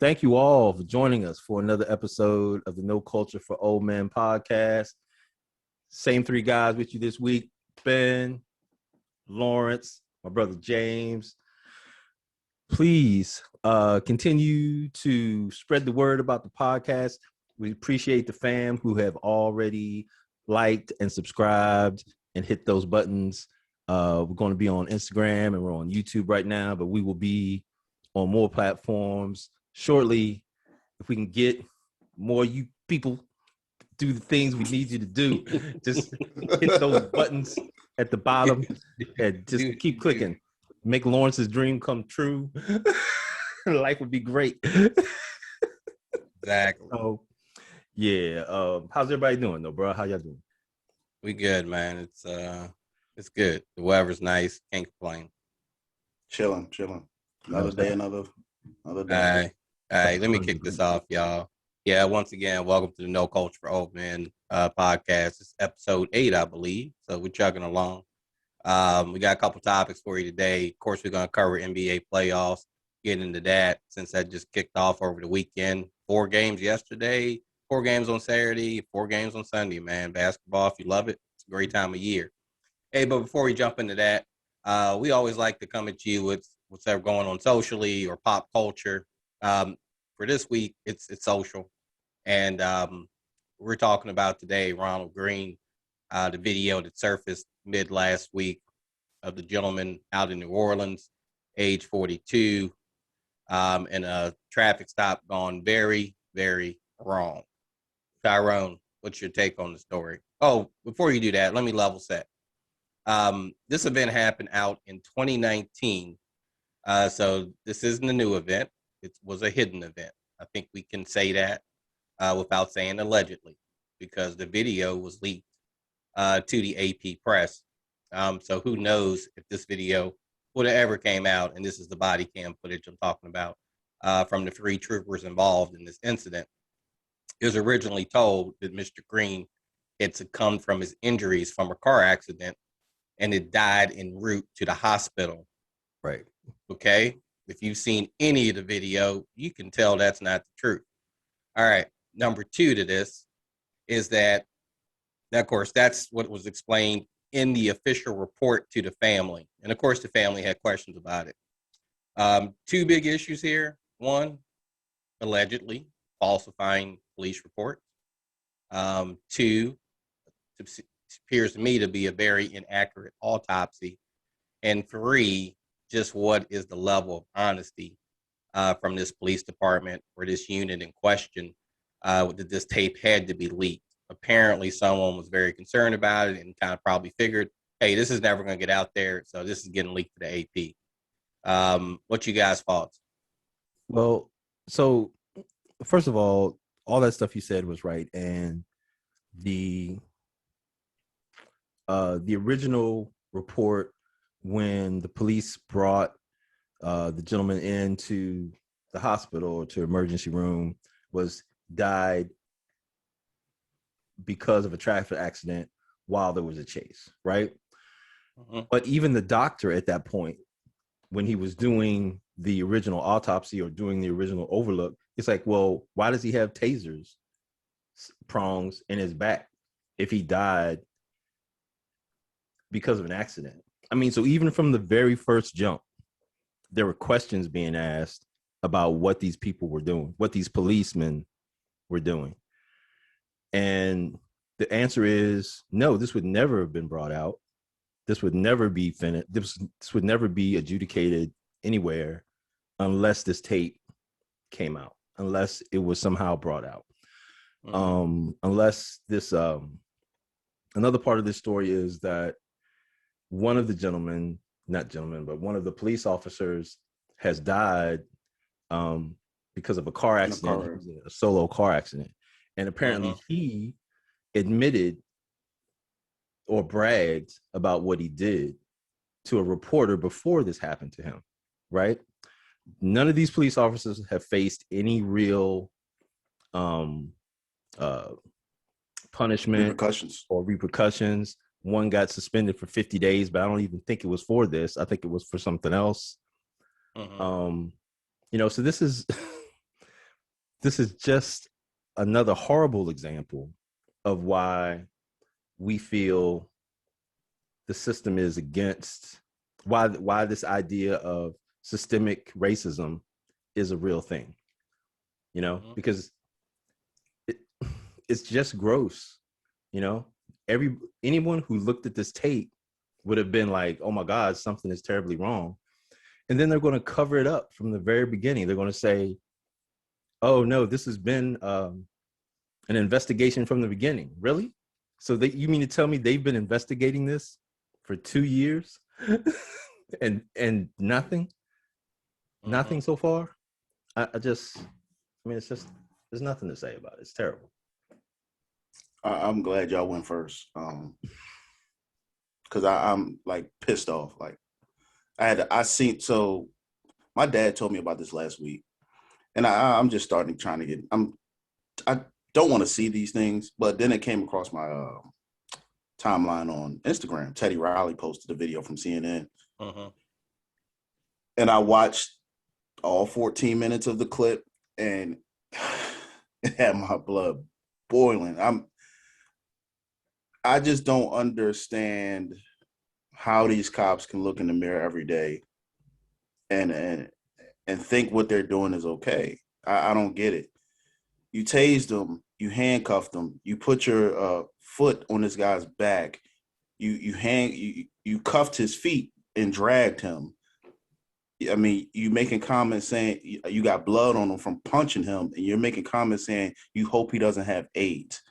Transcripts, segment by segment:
Thank you all for joining us for another episode of the No Culture for Old Men podcast. Same three guys with you this week: Ben, Lawrence, my brother James. Please continue to spread the word about the podcast. We appreciate the fam who have already liked and subscribed and hit those buttons. We're going to be on Instagram and we're on YouTube right now, but we will be on more platforms shortly. If we can get more you people do the things we need you to do, just hit those buttons at the bottom and just keep clicking. Make Lawrence's dream come true. Life would be great. Exactly. So, yeah. How's everybody doing, though, bro? How y'all doing? We good, man. It's good. The weather's nice. Can't complain. Chilling. Another day, another All day. right. Let me kick this off, y'all. Yeah. Once again, welcome to the No Culture for Old Men podcast. It's episode 8, I believe. So we're chugging along. We got a couple topics for you today. Of course, we're going to cover NBA playoffs, get into that since that just kicked off over the weekend. 4 games yesterday, 4 games on Saturday, 4 games on Sunday, man. Basketball, if you love it, it's a great time of year. Hey, but before we jump into that, we always like to come at you with what's ever going on socially or pop culture. For this week, it's social. And we're talking about today Ronald Greene, the video that surfaced mid last week of the gentleman out in New Orleans, age 42, and a traffic stop gone very, very wrong. Tyrone, what's your take on the story? Oh, before you do that, let me level set. This event happened out in 2019. So this isn't a new event. It was a hidden event. I think we can say that without saying allegedly, because the video was leaked to the AP press. So who knows if this video would have ever came out, and this is the body cam footage I'm talking about from the 3 troopers involved in this incident. It was originally told that Mr. Greene had succumbed from his injuries from a car accident and had died en route to the hospital. Right. Okay? If you've seen any of the video, you can tell that's not the truth. All right. Number 2 to this is that, of course, that's what was explained in the official report to the family. And, of course, the family had questions about it. 2 big issues here. 1, allegedly falsifying police reports. 2, it appears to me to be a very inaccurate autopsy. And 3, just what is the level of honesty from this police department or this unit in question that this tape had to be leaked. Apparently, someone was very concerned about it and kind of probably figured, hey, this is never going to get out there, so this is getting leaked to the AP. What you guys' thoughts? Well, so first of all that stuff you said was right, and the original report when the police brought the gentleman into the hospital or to emergency room was died because of a traffic accident while there was a chase, right? Mm-hmm. But even the doctor at that point, when he was doing the original autopsy or doing the original overlook, it's like, well, why does he have tasers prongs in his back if he died because of an accident? I mean, so even from the very first jump, there were questions being asked about what these people were doing, what these policemen were doing. And the answer is no, this would never have been brought out. This would never be finished. This would never be adjudicated anywhere unless this tape came out, unless it was somehow brought out. Mm-hmm. Unless this, another part of this story is that one of the one of the police officers has died because of a car accident, a solo car accident. And apparently he admitted or bragged about what he did to a reporter before this happened to him, right? None of these police officers have faced any real punishment or repercussions. One got suspended for 50 days, but I don't even think it was for this. I think it was for something else. So this is this is just another horrible example of why we feel the system is against, why this idea of systemic racism is a real thing, because it's just gross. Anyone who looked at this tape would have been like, oh my God, something is terribly wrong. And then they're going to cover it up from the very beginning. They're going to say, oh no, this has been an investigation from the beginning. Really? So you mean to tell me they've been investigating this for 2 years and nothing so far? It's just, there's nothing to say about it. It's terrible. I'm glad y'all went first. Cause I'm like pissed off. Like so my dad told me about this last week, and I'm just trying to get, I don't want to see these things, but then it came across my timeline on Instagram. Teddy Riley posted a video from CNN, and I watched all 14 minutes of the clip, and it had my blood boiling. I just don't understand how these cops can look in the mirror every day and think what they're doing is okay. I don't get it. You tased him, you handcuffed him, you put your foot on this guy's back, you cuffed his feet and dragged him. I mean, you making comments saying you got blood on him from punching him, and you're making comments saying you hope he doesn't have AIDS.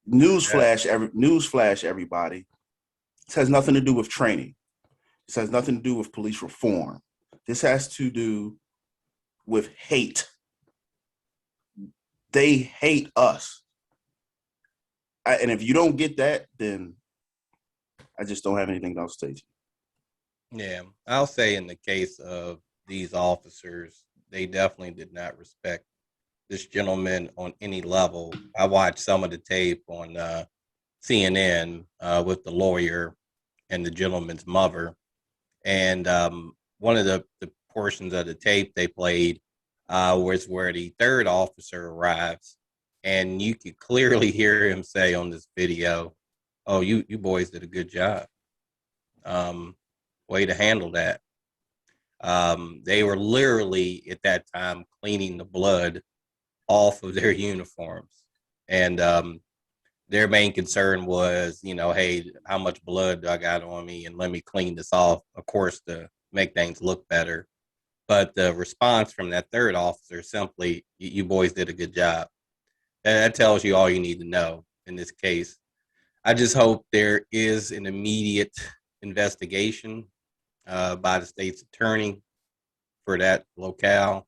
Newsflash, everybody. This has nothing to do with training. This has nothing to do with police reform. This has to do with hate. They hate us. And if you don't get that, then I just don't have anything else to say to you. Yeah, I'll say in the case of these officers, they definitely did not respect this gentleman on any level. I watched some of the tape on CNN with the lawyer and the gentleman's mother, and one of the portions of the tape they played was where the third officer arrives, and you could clearly hear him say on this video, "Oh, you boys did a good job. Way to handle that." They were literally at that time cleaning the blood off of their uniforms, and their main concern was, hey, how much blood do I got on me, and let me clean this off, of course, to make things look better. But the response from that third officer simply, you boys did a good job. And that tells you all you need to know in this case. I just hope there is an immediate investigation by the state's attorney for that locale.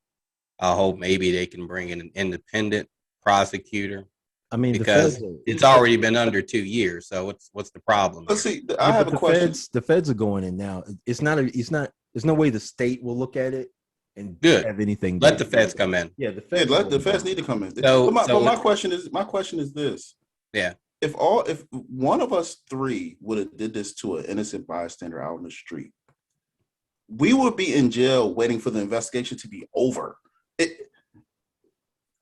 I hope maybe they can bring in an independent prosecutor. I mean, because it's already been under 2 years. So what's the problem? Let's see. I have a question. The feds are going in now. It's not. There's no way the state will look at it and have anything. Let the feds come in. Yeah, the feds need to come in. So my question is this. Yeah. If one of us three would have did this to an innocent bystander out in the street, we would be in jail waiting for the investigation to be over.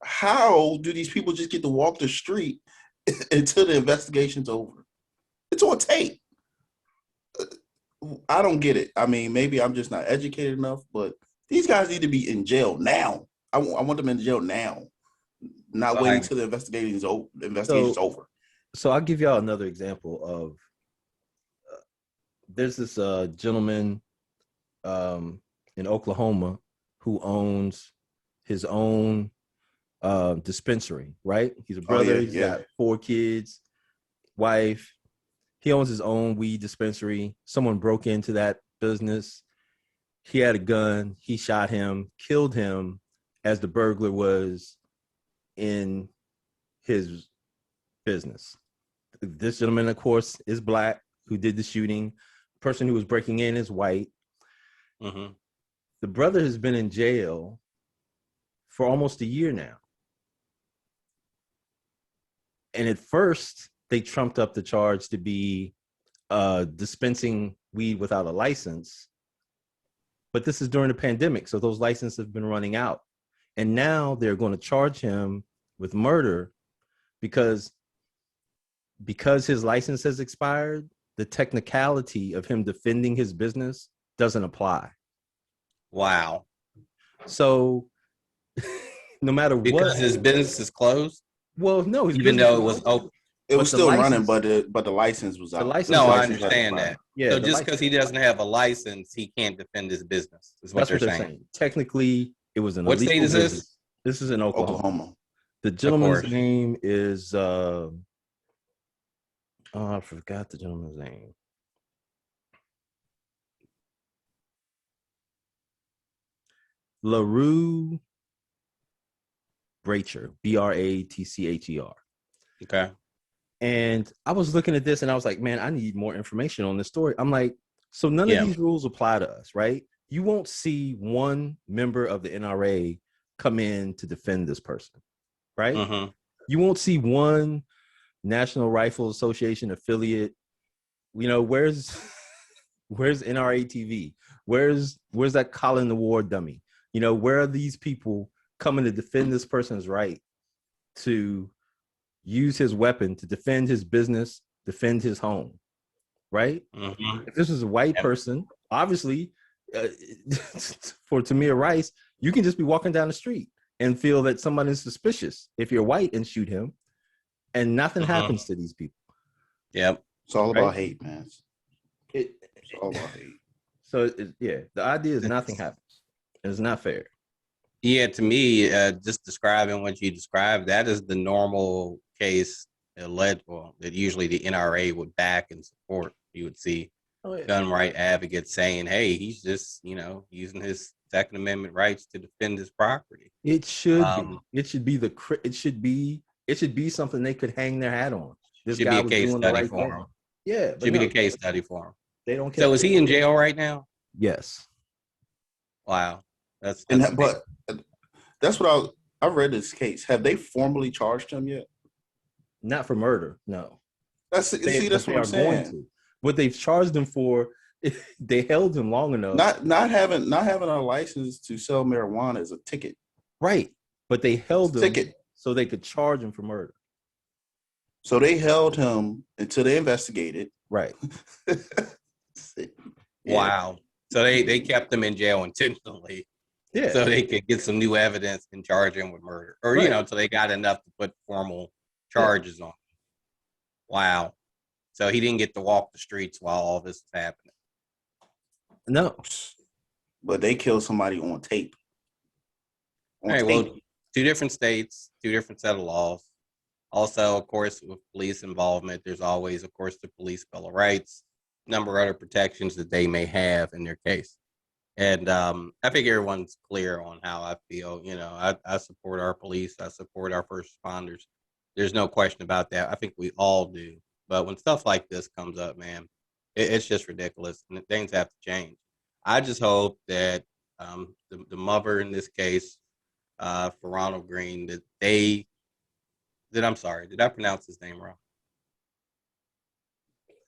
How do these people just get to walk the street until the investigation's over? It's on tape. I don't get it. I mean, maybe I'm just not educated enough, but these guys need to be in jail now. I want them in jail now, not waiting until the investigation's over. So I'll give y'all another example of there's this gentleman in Oklahoma who owns his own dispensary, right? He's a brother. He's got 4 kids, wife. He owns his own weed dispensary. Someone broke into that business. He had a gun. He shot him, killed him as the burglar was in his business. This gentleman, of course, is black who did the shooting. The person who was breaking in is white. Mm-hmm. The brother has been in jail for almost a year now. And at first, they trumped up the charge to be dispensing weed without a license. But this is during the pandemic, so those licenses have been running out. And now they're going to charge him with murder because his license has expired. The technicality of him defending his business doesn't apply. Wow. So no matter Because what, his business is closed, well, no, his even business though it was open. It But was the still license- running, but the license was out. the license- No, I license had understand expired. that. Yeah, So the just license- because he doesn't have a license, he can't defend his business. Is what that's they're what they're saying. saying. Technically, it was an What illegal state is this? business. This is in Oklahoma. Oklahoma. The gentleman's course. name is oh, I forgot the gentleman's name. LaRue Bracher, Bratcher. Okay. And I was looking at this and I was like, man, I need more information on this story. I'm like, so none Yeah. of these rules apply to us, right? You won't see one member of the NRA come in to defend this person, right? Mm-hmm. You won't see one National Rifle Association affiliate. You know, where's NRA TV? Where's that Colin the War dummy? You know, where are these people coming to defend this person's right to use his weapon to defend his business, defend his home, right? Mm-hmm. If this is a white person, obviously, for Tamir Rice, you can just be walking down the street and feel that someone is suspicious if you're white and shoot him, and nothing happens to these people. Yep. It's all about Right? hate, man. It's all about hate. So yeah, the idea is nothing happens, and it's not fair. Yeah, to me, just describing what you described, that is the normal case that usually the NRA would back and support. You would see gun right advocates saying, "Hey, he's just using his Second Amendment rights to defend his property." It should be it should be something they could hang their hat on. This should guy be a was case doing the study right for thing. him. Yeah, but Should be no, a case study for him. they don't care. So is he in jail right now? Yes. Wow, that's But that's what I read this case. Have they formally charged him yet? Not for murder, no. That's But what they I'm are saying. to. What they've charged him for, they held him long enough. Not having a license to sell marijuana is a ticket. Right. But they held him Ticket. so they could charge him for murder. So they held him until they investigated. Right. Yeah. wow. So they kept him in jail intentionally. Yeah. So they could get some new evidence and charge him with murder, or Right. so they got enough to put formal charges on him. Wow. So he didn't get to walk the streets while all this was happening. No. But they killed somebody on tape. On Hey, tape. well, two different states, two different set of laws. Also, of course, with police involvement, there's always, of course, the police bill of rights, number of other protections that they may have in their case. And I think everyone's clear on how I feel. I support our police. I support our first responders. There's no question about that. I think we all do. But when stuff like this comes up, man, it's just ridiculous. And things have to change. I just hope that the mother in this case, for Ronald Green, I'm sorry, did I pronounce his name wrong?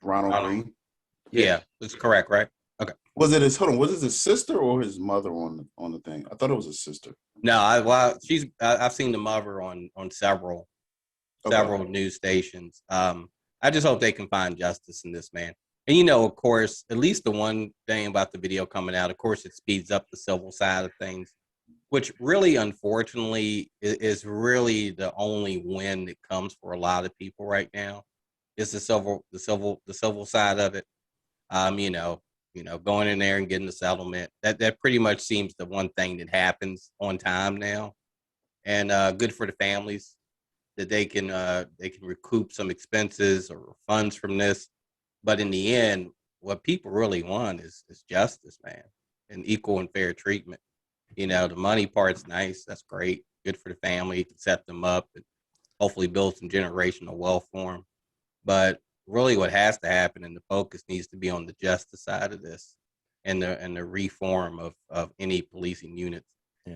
Ronald Green. Yeah, it's correct, right? Okay. Was it his sister or his mother on the thing? I thought it was his sister. No, I've seen the mother on several news stations. I just hope they can find justice in this, man. And of course, at least the one thing about the video coming out, of course, it speeds up the civil side of things, which really, unfortunately, is really the only win that comes for a lot of people right now. Is the civil side of it. Going in there and getting the settlement. That pretty much seems the one thing that happens on time now, and good for the families that they can recoup some expenses or funds from this. But in the end, what people really want is justice, man, and equal and fair treatment. The money part's nice. That's great. Good for the family to set them up and hopefully build some generational wealth for them. But really what has to happen and the focus needs to be on the justice side of this and the reform of any policing units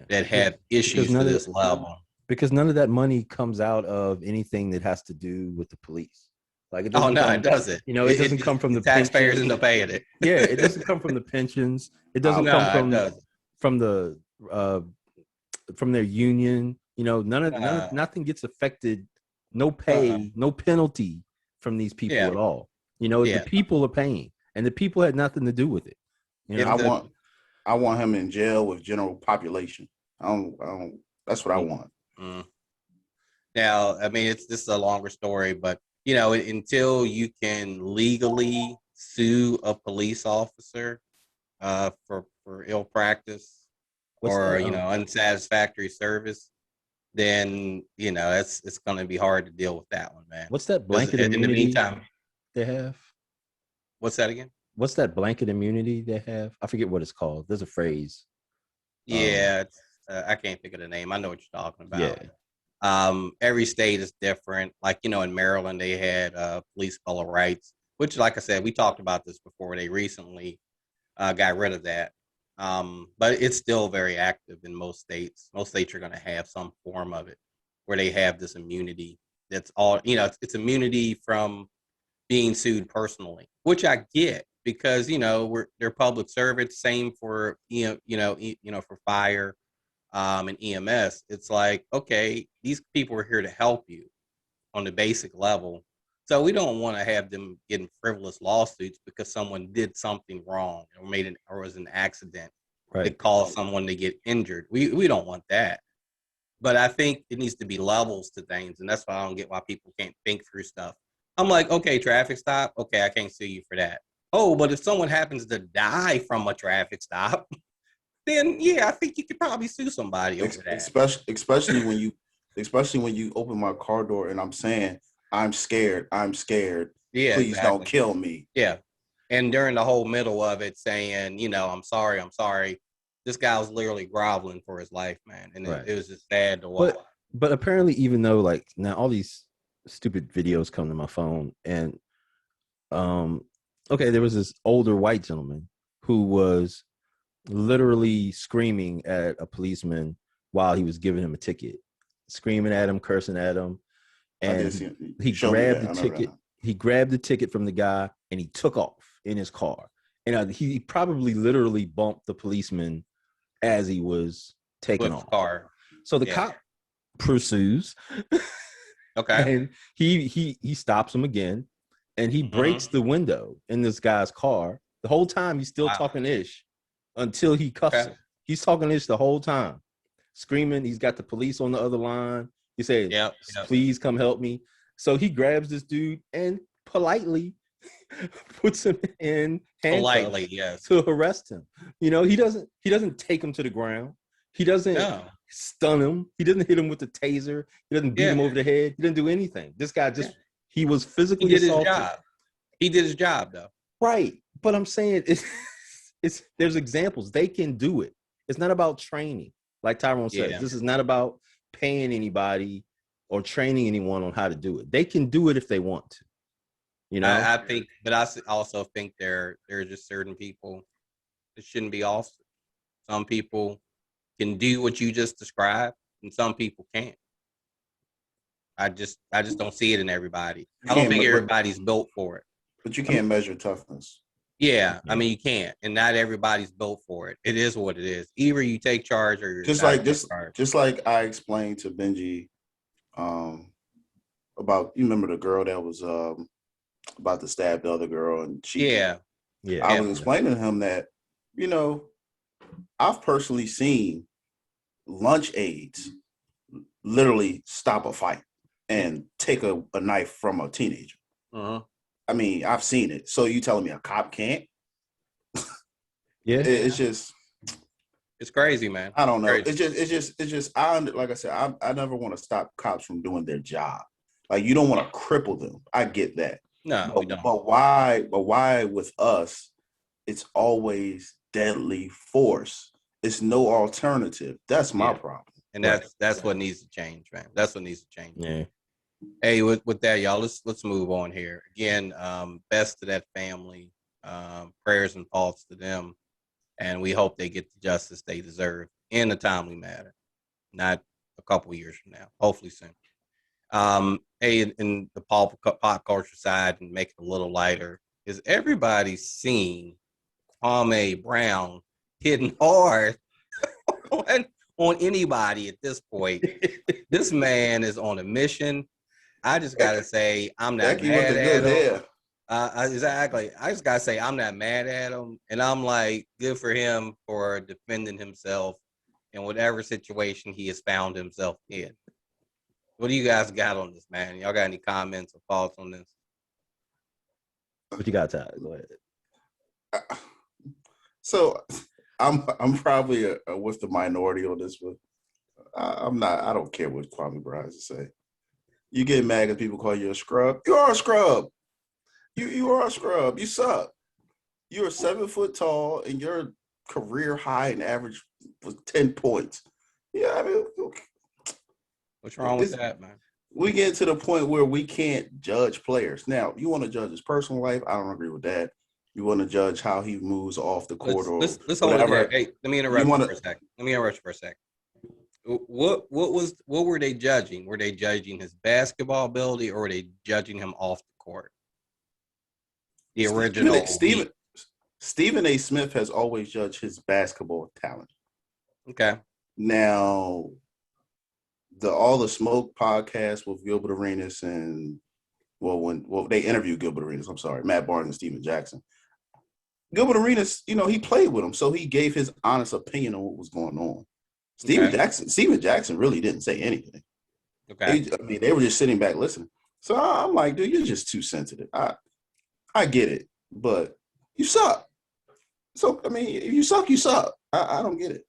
that have issues to this level. Because none of that money comes out of anything that has to do with the police. Like it Oh, doesn't no, it doesn't. It doesn't come from the taxpayers pensions. end up paying it. Yeah, it doesn't come from the pensions. It doesn't No, come it doesn't. from the from their union. You know, nothing gets affected. No pay, no penalty from these people Yeah. at all. You know, Yeah. the people are paying, and the people had nothing to do with it. You If know, I want him in jail with general population. I don't. That's what I want. Now, I mean, this is a longer story, but you know, until you can legally sue a police officer for ill practice what's or that? you know unsatisfactory service, then you know it's going to be hard to deal with that one, man. What's that 'Cause blanket in the immunity meantime, they have? what's that again? What's that blanket immunity they have? I forget what it's called. There's a phrase. Yeah, I can't think of the name. I know what you're talking Yeah. about. Every state is different. Like, you know, in Maryland, they had police bill of rights, which, like I said, we talked about this before. They recently got rid of that. But it's still very active in most states. Most states are going to have some form of it where they have this immunity. That's all, you know, it's immunity from being sued personally, which I get because, you know, they're public servants. Same for, for fire and EMS. It's like, okay, these people are here to help you on the basic level. So we don't want to have them getting frivolous lawsuits because someone did something wrong or was an accident that caused someone to get injured. We don't want that. But I think it needs to be levels to things, and that's why I don't get why people can't think through stuff. I'm like, okay, traffic stop. Okay, I can't sue you for that. Oh, but if someone happens to die from a traffic stop, then yeah, I think you could probably sue somebody over that. Especially when you open my car door and I'm saying, I'm scared. Yeah, please exactly. don't kill me. Yeah. And during the whole middle of it saying, you know, I'm sorry. This guy was literally groveling for his life, man. And it was just sad to watch. But apparently, even though like now all these stupid videos come to my phone and okay, there was this older white gentleman who was literally screaming at a policeman while he was giving him a ticket, screaming at him, cursing at him. And he grabbed the ticket. He grabbed the ticket from the guy and he took off in his car. And he probably literally bumped the policeman as he was taking off. Car. So the cop pursues. Okay. And he stops him again and he breaks the window in this guy's car. The whole time he's still talking ish until he cuffs him. He's talking ish the whole time, screaming. He's got the police on the other line. He said, please come help me. So he grabs this dude and politely puts him in handcuffs to arrest him. You know, he doesn't take him to the ground. He doesn't stun him. He doesn't hit him with the taser. He doesn't beat him over the head. He didn't do anything. This guy he was physically assaulted. His job. He did his job though. Right. But I'm saying it's there's examples. They can do it. It's not about training. Like Tyrone says, this is not about paying anybody or training anyone on how to do it. They can do it if they want to. You know, I think, but I also think there are just certain people that shouldn't be officers. Some people can do what you just described, and some people can't. I just don't see it in everybody. I don't think everybody's built for it. But you can't measure toughness. Yeah, I mean you can't, and not everybody's built for it. It is what it is. Either you take charge or you're just like I explained to Benji about, you remember the girl that was about to stab the other girl, and I was explaining to him that, you know, I've personally seen lunch aides literally stop a fight and take a knife from a teenager. I mean, I've seen it. So you telling me a cop can't? It's just, it's crazy, man. I don't know. It's just. Like I said, I never want to stop cops from doing their job. Like, you don't want to cripple them. I get that. No, we don't. But why with us, it's always deadly force. It's no alternative. That's my problem. And that's what needs to change, man. That's what needs to change. Yeah. Hey, with that, y'all, let's move on here. Again, best to that family. Prayers and thoughts to them. And we hope they get the justice they deserve in a timely manner, not a couple years from now, hopefully soon. Hey, in the pop culture side, and make it a little lighter, is everybody seen Kwame Brown hitting hard on anybody at this point. This man is on a mission. I just gotta say, I'm not Becky with mad the at good him. hair. Exactly. I just gotta say, I'm not mad at him, and I'm like, good for him for defending himself in whatever situation he has found himself in. What do you guys got on this, man? Y'all got any comments or thoughts on this? What you got, Ty? Go ahead. So I'm probably with the minority on this one. I'm not. I don't care what Kwame Brown has to say. You get mad because people call you a scrub. You are a scrub. You are a scrub. You suck. You're 7 foot tall, and your career high and average was 10 points. Yeah, I mean, What's wrong with that, man? we get to the point where we can't judge players. Now, you want to judge his personal life. I don't agree with that. You want to judge how he moves off the court let's hold it there. Hey, let me interrupt you for a second. Let me interrupt you for a second. What were they judging? Were they judging his basketball ability, or were they judging him off the court? The original Stephen A. Smith has always judged his basketball talent. Okay. Now, all the Smoke podcast with Gilbert Arenas and when they interviewed Gilbert Arenas, I'm sorry, Matt Barnes and Steven Jackson. Gilbert Arenas, he played with him, so he gave his honest opinion on what was going on. Steven Jackson really didn't say anything. Okay. They were just sitting back listening. So I'm like, dude, you're just too sensitive. I get it, but you suck. So, if you suck, you suck. I don't get it.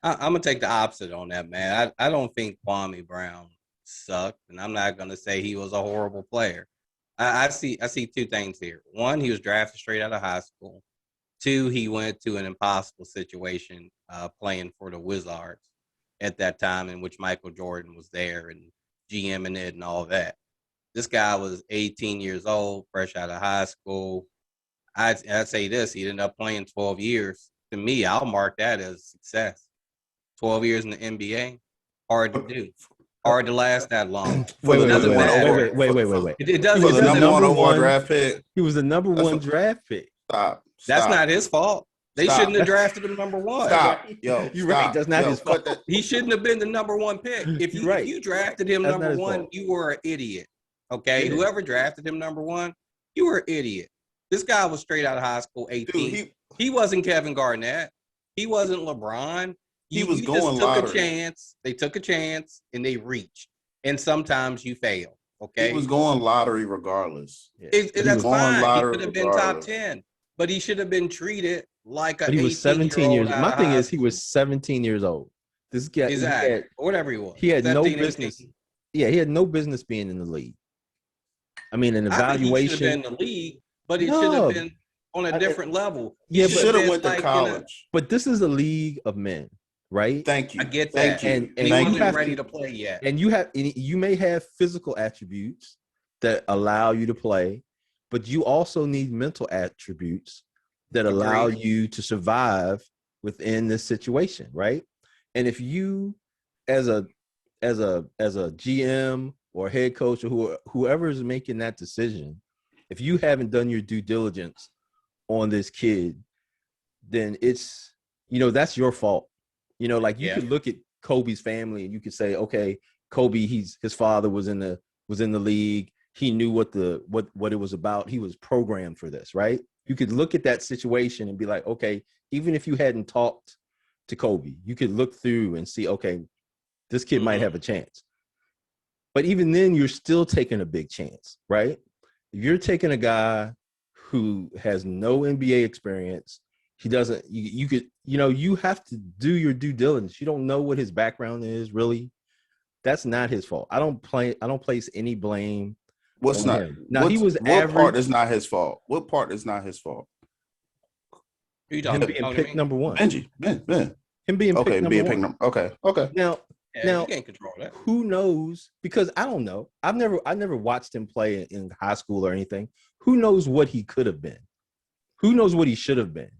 I'm going to take the opposite on that, man. I don't think Kwame Brown sucked, and I'm not going to say he was a horrible player. I see two things here. One, he was drafted straight out of high school. Two, he went to an impossible situation playing for the Wizards at that time, in which Michael Jordan was there and GMing it and all that. This guy was 18 years old, fresh out of high school. I'd say this, he ended up playing 12 years. To me, I'll mark that as success. 12 years in the NBA, hard to do. Hard to last that long. Wait. It doesn't matter. It doesn't. For the number one overall draft pick. He was the number one draft pick. Stop. That's not his fault. They shouldn't have drafted him number one. Stop. You're right. That's not his fault. He shouldn't have been the number one pick. If you drafted him number one, you were an idiot. Okay? Yeah. Whoever drafted him number one, you were an idiot. This guy was straight out of high school, 18. Dude, he wasn't Kevin Garnett. He wasn't LeBron. He was going lottery. Took a chance. They took a chance, and they reached. And sometimes you fail. Okay? He was going lottery regardless. That's fine. He could have been top 10. But he should have been treated like he was 17 years old. My thing is, he was 17 years old. This guy, exactly, whatever he was. He had no business. Yeah, he had no business being in the league. An evaluation. He should have been in the league, but he should have been on a different level. Yeah, but should have went to college. But this is a league of men, right? Thank you. I get that. And he wasn't ready to play yet. And you may have physical attributes that allow you to play, but you also need mental attributes that allow you to survive within this situation, right? And if you, as a GM or head coach or whoever is making that decision, if you haven't done your due diligence on this kid, then it's, that's your fault. You could look at Kobe's family and you could say, okay, Kobe, his father was in the league. He knew what it was about. He was programmed for this, right? You could look at that situation and be like, okay, even if you hadn't talked to Kobe, you could look through and see, okay, this kid might have a chance. But even then, you're still taking a big chance, right? If you're taking a guy who has no NBA experience, he doesn't, you have to do your due diligence. You don't know what his background is, really. That's not his fault. I don't place any blame. What's not? Now he was average. What part is not his fault? What part is not his fault? Him being picked number one. Benji. Ben. Him being picked number one. Okay. Now, you can't control that. Who knows? Because I don't know. I never watched him play in high school or anything. Who knows what he could have been? Who knows what he should have been?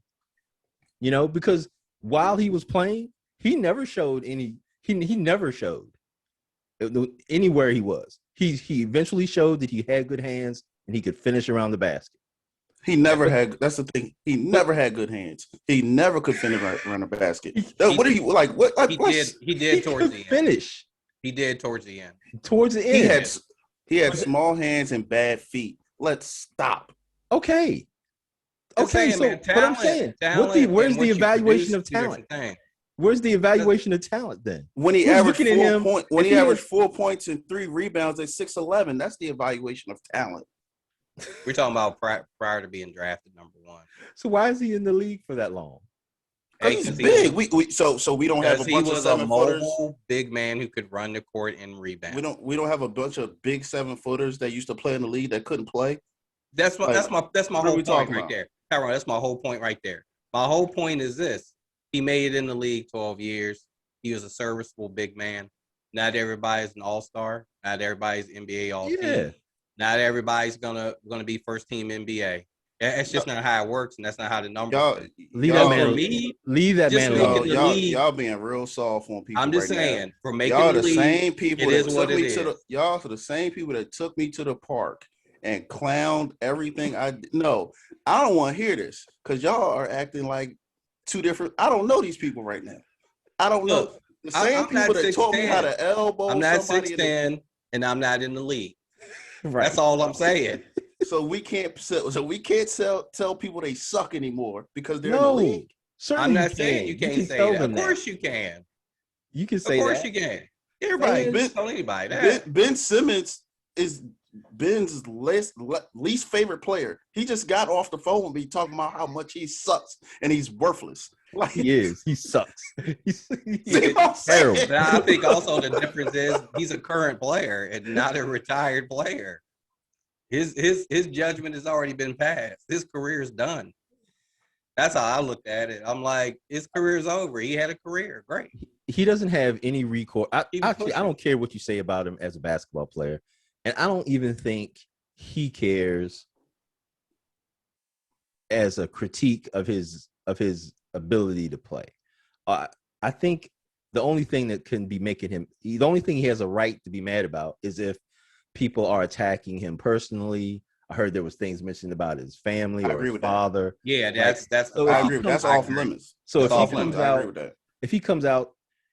Because while he was playing, he never showed any. He never showed anywhere he was. He eventually showed that he had good hands and he could finish around the basket. He never had. That's the thing. He never had good hands. He never could finish around a basket. What are you like? What? Like, He did. He He did towards could the end. finish He did towards the end. towards the He end. had small hands and bad feet. Let's stop. Okay. Just Okay, saying, so man, but I'm saying, where's the evaluation of talent? Where's the evaluation of talent then? When he Who's averaged looking at him? 4 points, when If he he averaged had- 4 points and 3 rebounds at 6'11", that's the evaluation of talent. We're talking about prior to being drafted number 1. So why is he in the league for that long? Because he's big. So we don't have a He bunch of was a 7-footers. mobile big man who could run the court and rebound. We don't have a bunch of big 7-footers that used to play in the league that couldn't play. That's my what are whole we point talking right about? there. Tyrone, that's my whole point right there. My whole point is this. He made it in the league 12 years. He was a serviceable big man. Not everybody's an all-star. Not everybody's NBA all-team. Yeah. Not everybody's gonna be first team NBA. That's just not how it works, and that's not how the numbers Y'all, work. Leave y'all, that man. For me, Leave that just man making alone. the y'all, league. y'all being real soft on people. I'm just right saying, now. for making Y'all the the league, same people it that is took what it me to the is. y'all are the same people that took me to the park and clowned everything I did. No, I don't want to hear this because y'all are acting like two different. I don't know these people right now. I don't know. Look, The same I'm not people that taught me how 6'10". to elbow I'm not somebody. 6'10", and I'm not in the league. Right. That's all I'm saying. So we can't tell people they suck anymore because they're in the No. league. Certainly I'm not you saying can. you can't can say tell that. them Of course you can. You can Of say course that. you can. Everybody Ben- can tell anybody that. Ben Simmons is Ben's least favorite player. He just got off the phone with me talking about how much he sucks and he's worthless. Like He is. He sucks. He's See what I'm saying? terrible. But I think also the difference is he's a current player and not a retired player. His judgment has already been passed. His career is done. That's how I looked at it. I'm like, his career's over. He had a career. Great. He doesn't have any recourse. He was Actually, I pushing. don't care what you say about him as a basketball player, and I don't even think he cares as a critique of his ability to play. I think the only thing that can be making him, the only thing he has a right to be mad about is if people are attacking him personally. I heard there was things mentioned about his family I or agree his with that. father. Yeah, that's So I if he agree. That's comes- off limits. So That's if off he limits. comes I agree out, with that. if he comes out,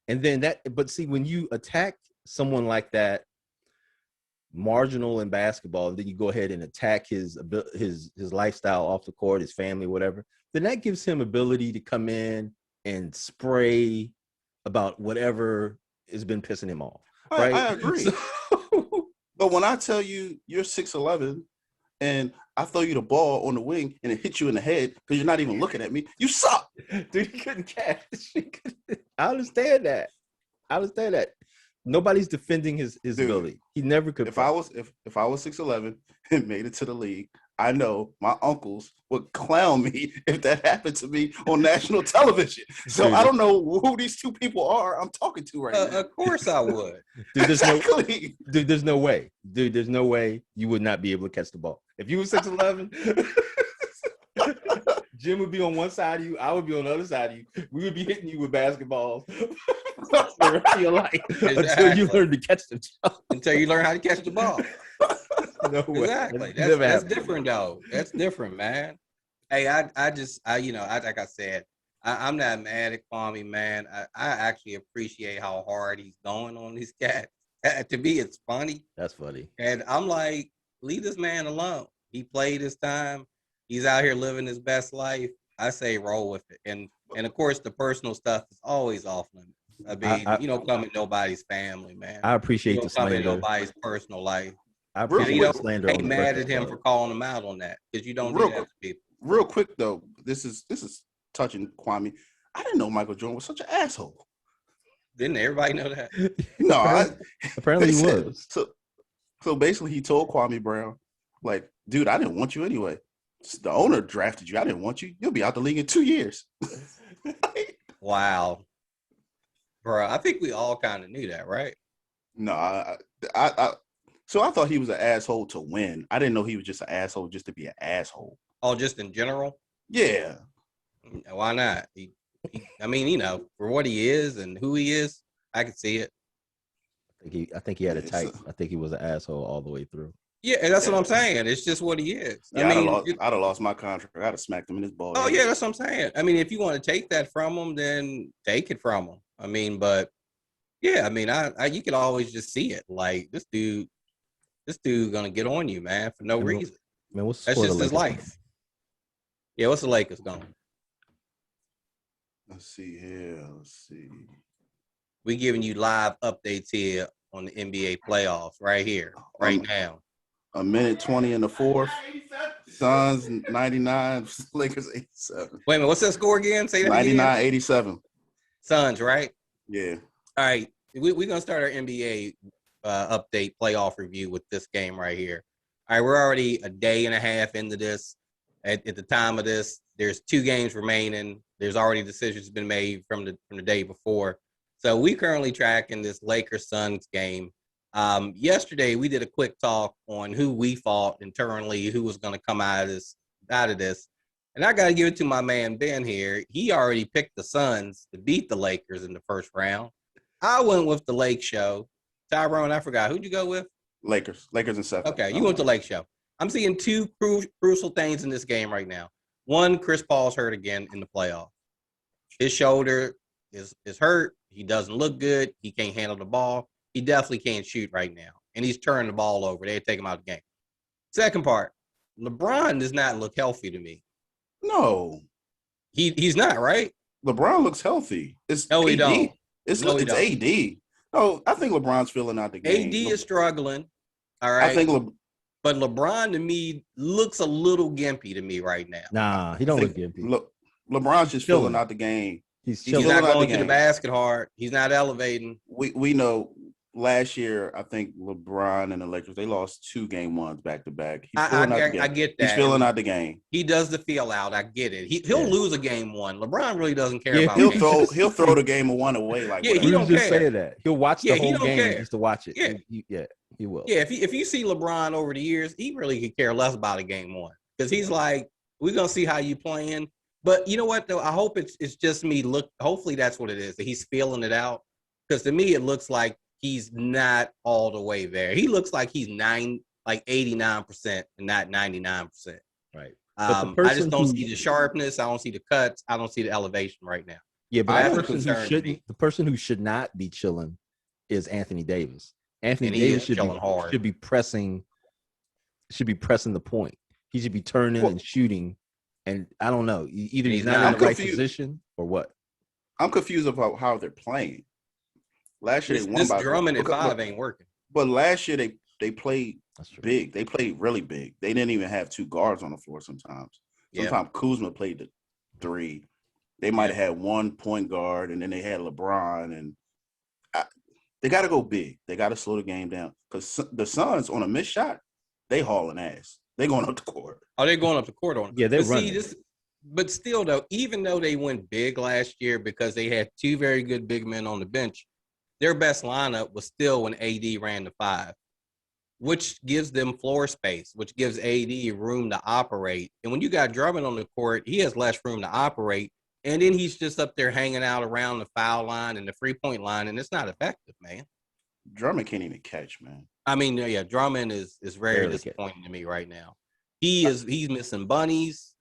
and then that, but see, when you attack someone like that, marginal in basketball, and then you go ahead and attack his lifestyle off the court, his family, whatever, then that gives him ability to come in and spray about whatever has been pissing him off. Right? I agree. So- But when I tell you you're 6'11", and I throw you the ball on the wing and it hits you in the head because you're not even looking at me, you suck. Dude, he couldn't catch. I understand that. Nobody's defending his Dude, ability. He never could. If I was 6'11" and made it to the league, I know my uncles would clown me if that happened to me on national television. So Dude. I don't know who these two people are I'm talking to right now. of course I would. Dude, Exactly. there's no way. Dude, there's no way you would not be able to catch the ball. If you were 6'11", Jim would be on one side of you, I would be on the other side of you. We would be hitting you with basketballs for the rest of your life until you Exactly. learn to catch the ball. Until you learn how to catch the ball. No way. Exactly. That's never That's happened. different though. That's different, man. Hey, I like I said, I'm not mad at Kwame, man. I actually appreciate how hard he's going on these cats. To me, it's funny. That's funny. And I'm like, leave this man alone. He played his time. He's out here living his best life. I say roll with it. And of course, the personal stuff is always off limits. I mean, you don't come in nobody's family, man. I appreciate You the don't come in slander. nobody's personal life. I Real appreciate You the don't slander. get on the mad at Breakfast him Club. for calling him out on that because you don't Real do that to people. Real quick though, this is touching Kwame. I didn't know Michael Jordan was such an asshole. Didn't everybody know that? No, Apparently he listen, was. So basically, he told Kwame Brown, like, dude, I didn't want you anyway. The owner drafted you. I didn't want you. You'll be out the league in 2 years. Wow. Bro, I think we all kind of knew that, right? No, so I thought he was an asshole to win. I didn't know he was just an asshole just to be an asshole. Oh, just in general? Yeah. Why not? I mean, you know, for what he is and who he is, I could see it. I think he had a Yeah, type. so- I think he was an asshole all the way through. Yeah, and that's what Yeah. I'm saying. It's just what he is. I Yeah, mean, I'd have lost my contract. I'd have smacked him in his ball. oh yeah, that's what I'm saying. I mean, if you want to take that from him, then take it from him. I mean, but yeah, I mean, I you could always just see it. Like this dude gonna get on you, man, for no reason. Man, what's the That's score of just the his Lakers? life. Yeah, what's the Lakers going? Let's see here. Let's see. We giving you live updates here on the NBA playoffs right here, right now. A minute 20 in the fourth. Suns 99, Lakers 87. Wait a minute, what's that score again? Say that 99, again. 87. Suns, right? Yeah. All right, we're gonna start our NBA update playoff review with this game right here. All right, we're already a day and a half into this. At the time of this, there's 2 games remaining. There's already decisions been made from the day before. So we currently tracking this Lakers Suns game. Yesterday we did a quick talk on who we thought internally, who was going to come out of this. And I got to give it to my man Ben here. He already picked the Suns to beat the Lakers in the first round. I went with the Lake Show. Tyrone, I forgot. Who'd you go with? Lakers and 7. Okay, you went to Lake Show. I'm seeing 2 crucial things in this game right now. One, Chris Paul's hurt again in the playoff. His shoulder is hurt. He doesn't look good. He can't handle the ball. He definitely can't shoot right now. And he's turning the ball over. They take him out of the game. Second part, LeBron does not look healthy to me. No. He's not, right? LeBron looks healthy. It's No, he AD. don't. It's No, he don't. AD. No, I think LeBron's filling out the game. AD is struggling. All right. I think but LeBron to me looks a little gimpy to me right now. Nah, he don't look gimpy. LeBron's just Chilling. filling out the game. He's He's chilling. not filling out going the to the game. basket hard. He's not elevating. We know last year, I think LeBron and the Lakers, they lost 2 game ones back to back. I get that. He's filling out the game. He does the feel out. I get it. He'll lose a game 1. LeBron really doesn't care Yeah, about He'll games. throw the game of 1 away. Like Yeah, he He whatever. was don't just care. saying that. He'll watch Yeah, the he whole don't game care. just to watch it. Yeah. He will. Yeah, if you see LeBron over the years, he really could care less about a game 1 because he's like, we're gonna see how you playing. But you know what though? I hope it's just me. Hopefully that's what it is. That he's feeling it out. Because to me, it looks like he's not all the way there. He looks like he's 89% and not 99%. Right. I just don't see the sharpness. I don't see the cuts. I don't see the elevation right now. Yeah, but I the am person who concerned shouldn't, the person who should not be chilling is Anthony Davis. Anthony And he Davis is chilling hard. should be pressing the point. He should be turning and shooting. And I don't know, either he's not in the right position or what. I'm confused about how they're playing. Last year they won This by Drummond at but- 5 ain't working. But last year they played That's true. big. They played really big. They didn't even have 2 guards on the floor sometimes. Yeah. Sometimes Kuzma played the 3. They might have had 1 point guard, and then they had LeBron. And they got to go big. They got to slow the game down. Because the Suns, on a missed shot, they hauling ass. They going up the court. Oh, they're going up the court on it. Yeah, they're but running. But still, though, even though they went big last year because they had 2 very good big men on the bench, their best lineup was still when AD ran the 5, which gives them floor space, which gives AD room to operate. And when you got Drummond on the court, he has less room to operate. And then he's just up there hanging out around the foul line and the 3-point line, and it's not effective, man. Drummond can't even catch, man. I mean, yeah, Drummond is very Barely disappointing to me right now. He's missing bunnies.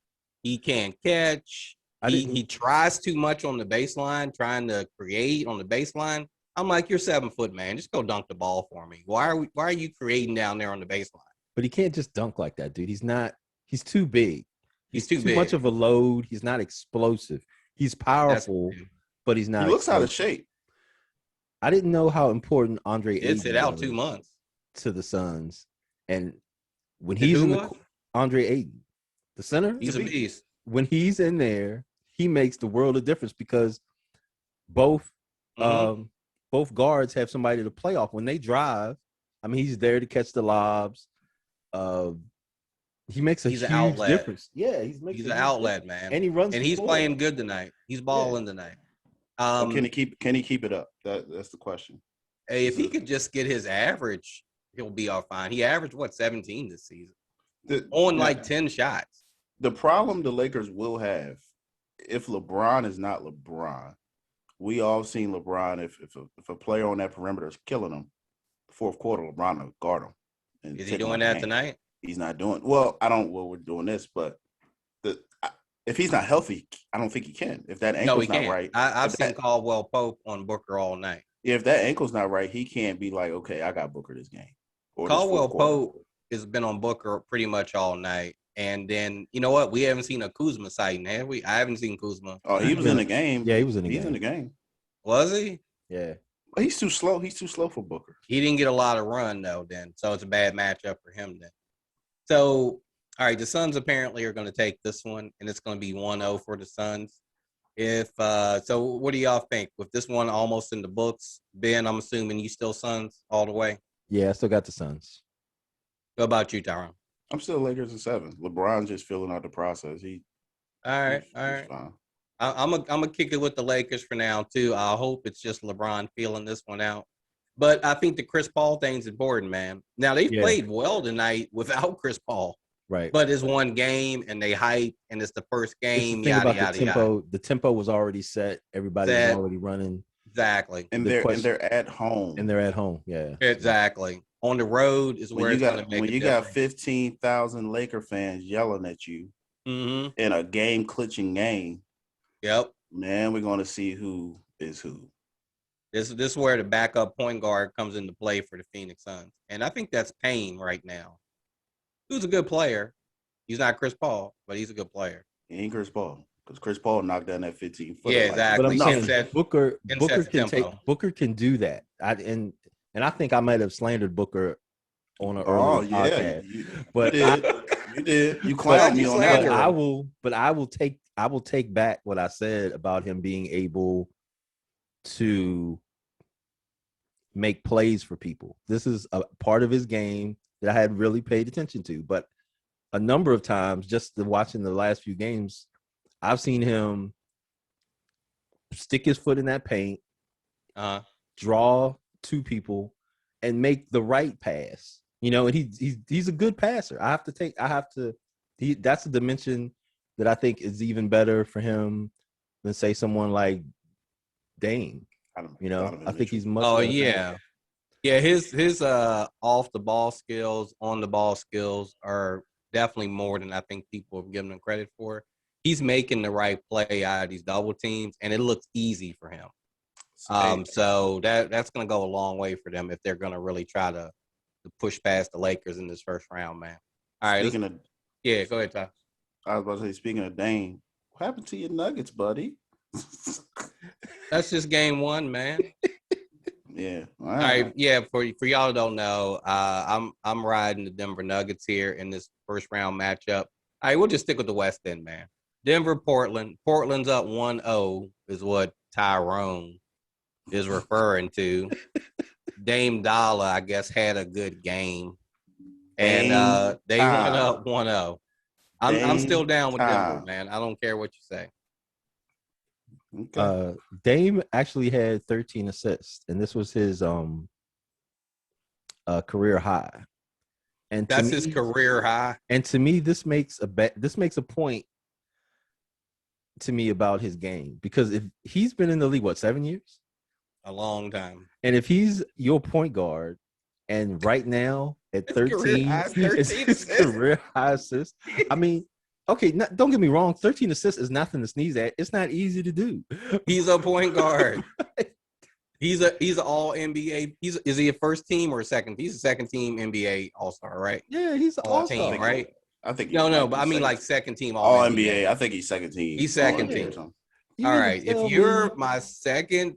He can't catch. He tries too much on the baseline, trying to create on the baseline. I'm like, you're 7 foot, man. Just go dunk the ball for me. Why are you creating down there on the baseline? But he can't just dunk like that, dude. He's too big. He's too too big. much of a load. He's not explosive. He's powerful, but he's not. He looks out of explosive. shape. I didn't know how important Andre It's Ayton it out was 2 months. to the Suns, and when And he's who in the was? Andre Ayton, the center, He's a beast. when he's in there, he makes the world of difference because both Mhm. both guards have somebody to play off when they drive. I mean, he's there to catch the lobs. He makes a He's an huge outlet. difference. Yeah, he's He's an outlet, man. and he runs. And the he's floor. playing good tonight. He's balling tonight. But can he keep it up? That's the question. Hey, if he could just get his average, he'll be all fine. He averaged 17 this season on like 10 shots. The problem the Lakers will have if LeBron is not LeBron. We all seen LeBron if a player on that perimeter is killing him, fourth quarter LeBron will guard him. and Is he take him doing out the that game. tonight? He's not doing well. I don't. Well, we're doing this, but if he's not healthy, I don't think he can. If that No, ankle's he not can't. right, I've if seen that Caldwell Pope on Booker all night. if that ankle's not right, he can't be like, okay, I got Booker this game or this Caldwell fourth quarter. Pope has been on Booker pretty much all night. And then, you know what? We haven't seen a Kuzma sighting, have we? I haven't seen Kuzma. Oh, he was in the game. Yeah, he was in the He's game. in the game. Was he? Yeah. But he's too slow. He's too slow for Booker. He didn't get a lot of run, though, then. So it's a bad matchup for him, then. So, all right, the Suns apparently are going to take this one, and it's going to be 1-0 for the Suns. So what do y'all think? With this one almost in the books, Ben, I'm assuming you still Suns all the way. Yeah, I still got the Suns. What about you, Tyrone? I'm still Lakers in 7. LeBron's just filling out the process. All right. He's fine. I'm gonna kick it with the Lakers for now too. I hope it's just LeBron feeling this one out. But I think the Chris Paul thing's important, man. Now they've played well tonight without Chris Paul, Right. but it's one game and they hype and it's the first It's the game. thing Yada about yada the tempo. yada. The tempo was already set. Everybody was already running, Exactly. And The they're at home. and they're at home. Yeah. Exactly. On the road is where when it's you gonna got make when a you got difference. 15,000 Laker fans yelling at you Mm-hmm. in a game clinching game, Yep. man, we're going to see who is who. This is where the backup point guard comes into play for the Phoenix Suns. And I think that's Payne right now. Who's a good player. He's not Chris Paul, but he's a good player. He ain't Chris Paul because Chris Paul knocked down that 15 foot. Yeah, exactly. But I'm Nothing. saying Booker and Booker sets the can take tempo. Booker can do that. And I think I might have slandered Booker on an Oh earlier yeah, podcast. you But did. You did. You clowned me on that. But I will take back what I said about him being able to make plays for people. This is a part of his game that I hadn't really paid attention to. But a number of times, just watching the last few games, I've seen him stick his foot in that paint, draw two people, and make the right pass. You know, and he's a good passer. That's a dimension that I think is even better for him than say someone like Dame. You know, I think he's much. Oh better yeah. Yeah, his off the ball skills, on the ball skills are definitely more than I think people have given him credit for. He's making the right play out of these double teams, and it looks easy for him. So that's going to go a long way for them if they're going to really try to push past the Lakers in this first round, man. All right. Speaking of, Go ahead, Ty. I was about to say, speaking of Dame, what happened to your Nuggets, buddy? That's just game one, man. Yeah. All right. Yeah. For y'all who don't know, I'm riding the Denver Nuggets here in this first round matchup. All right, we'll just stick with the West End, man. Denver, Portland. Portland's up 1-0 is what Tyrone is referring to. Dame Dollar, I guess, had a good game, and they went up 1-0. I'm still down with Denver, man. I don't care what you say. Okay. Dame actually had 13 assists, and this was his career high. And that's his career high. And to me, this makes a point to me about his game, because if he's been in the league 7 years, a long time, and if he's your point guard, and right now at 13, it's his career high assist. I mean, okay, don't get me wrong, 13 assists is nothing to sneeze at. It's not easy to do. He's a point guard. He's an all NBA. Is he a first team or a second? He's a second team NBA All Star, right? Yeah, he's an All Star, right? I think no, but I mean like second team All NBA. I think he's second team. He's second team. All right, if you're my second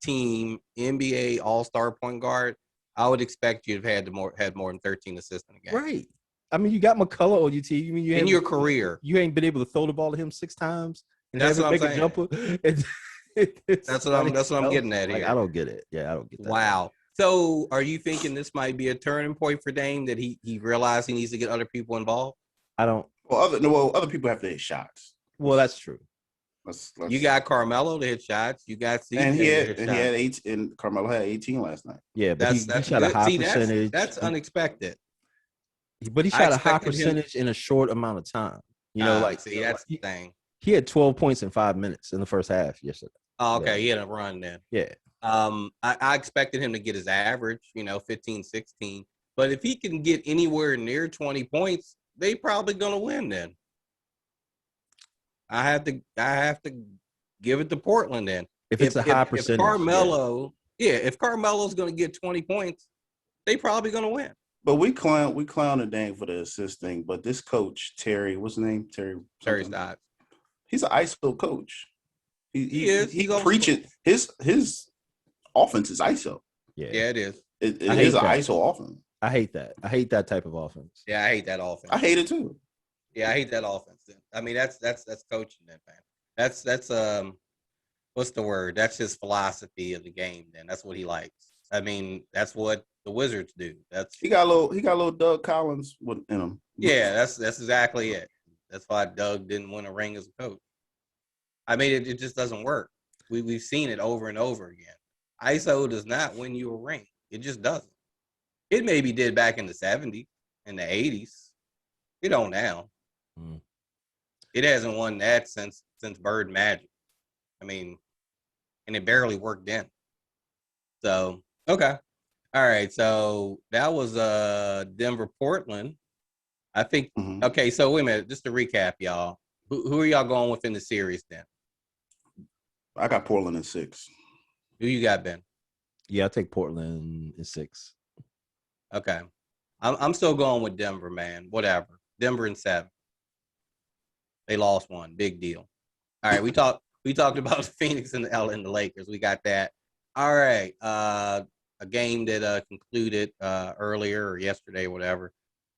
team NBA All Star point guard, I would expect you to have had more than 13 assists in a game. Right. I mean, you got McCullough on your team. You mean in your career, you ain't been able to throw the ball to him 6 times and that's have him what make I'm a jumper. That's what I'm getting at here. I don't get it. Yeah, I don't get that. Wow. So, are you thinking this might be a turning point for Dame, that he realized he needs to get other people involved? I don't. Well, other people have to hit shots. Well, that's true. You got Carmelo to hit shots. You got CJ and he had 8, and Carmelo had 18 last night. Yeah, but he shot a high percentage. That's unexpected. But he shot a high percentage in a short amount of time. You know, that's the thing. He had 12 points in 5 minutes in the first half yesterday. Oh, okay. Yeah. He had a run then. Yeah. I expected him to get his average, 15, 16. But if he can get anywhere near 20 points, they probably gonna win. Then I have to give it to Portland. Then If it's a high percentage, if Carmelo's gonna get 20 points, they probably gonna win. But we clown the Dame for the assist thing. But this coach Terry, what's his name? Terry Stotts. He's an ISO coach. He is. He preaching his offense is ISO. Yeah, it is. It is an that. ISO offense. I hate that. I hate that type of offense. Yeah, I hate that offense. I hate it too. Yeah, I hate that offense. I mean, that's coaching, then, man. That's what's the word? That's his philosophy of the game. Then that's what he likes. I mean, that's what the Wizards do. He got a little Doug Collins in him. Yeah, that's exactly it. That's why Doug didn't win a ring as a coach. I mean, it just doesn't work. We've seen it over and over again. ISO does not win you a ring. It just doesn't. It maybe did back in the 70s, in the 80s. It don't now. Mm. It hasn't won that since Bird Magic. I mean, and it barely worked then. So, okay. All right. So that was Denver Portland. I think okay, so wait a minute, just to recap, y'all. Who are y'all going with in the series then? I got Portland in 6. Who you got, Ben? Yeah, I take Portland in 6. Okay. I'm still going with Denver, man. Whatever. Denver in 7. They lost one. Big deal. All right, we talked about the Phoenix and the Lakers. We got that. All right. A game that concluded earlier or yesterday, whatever.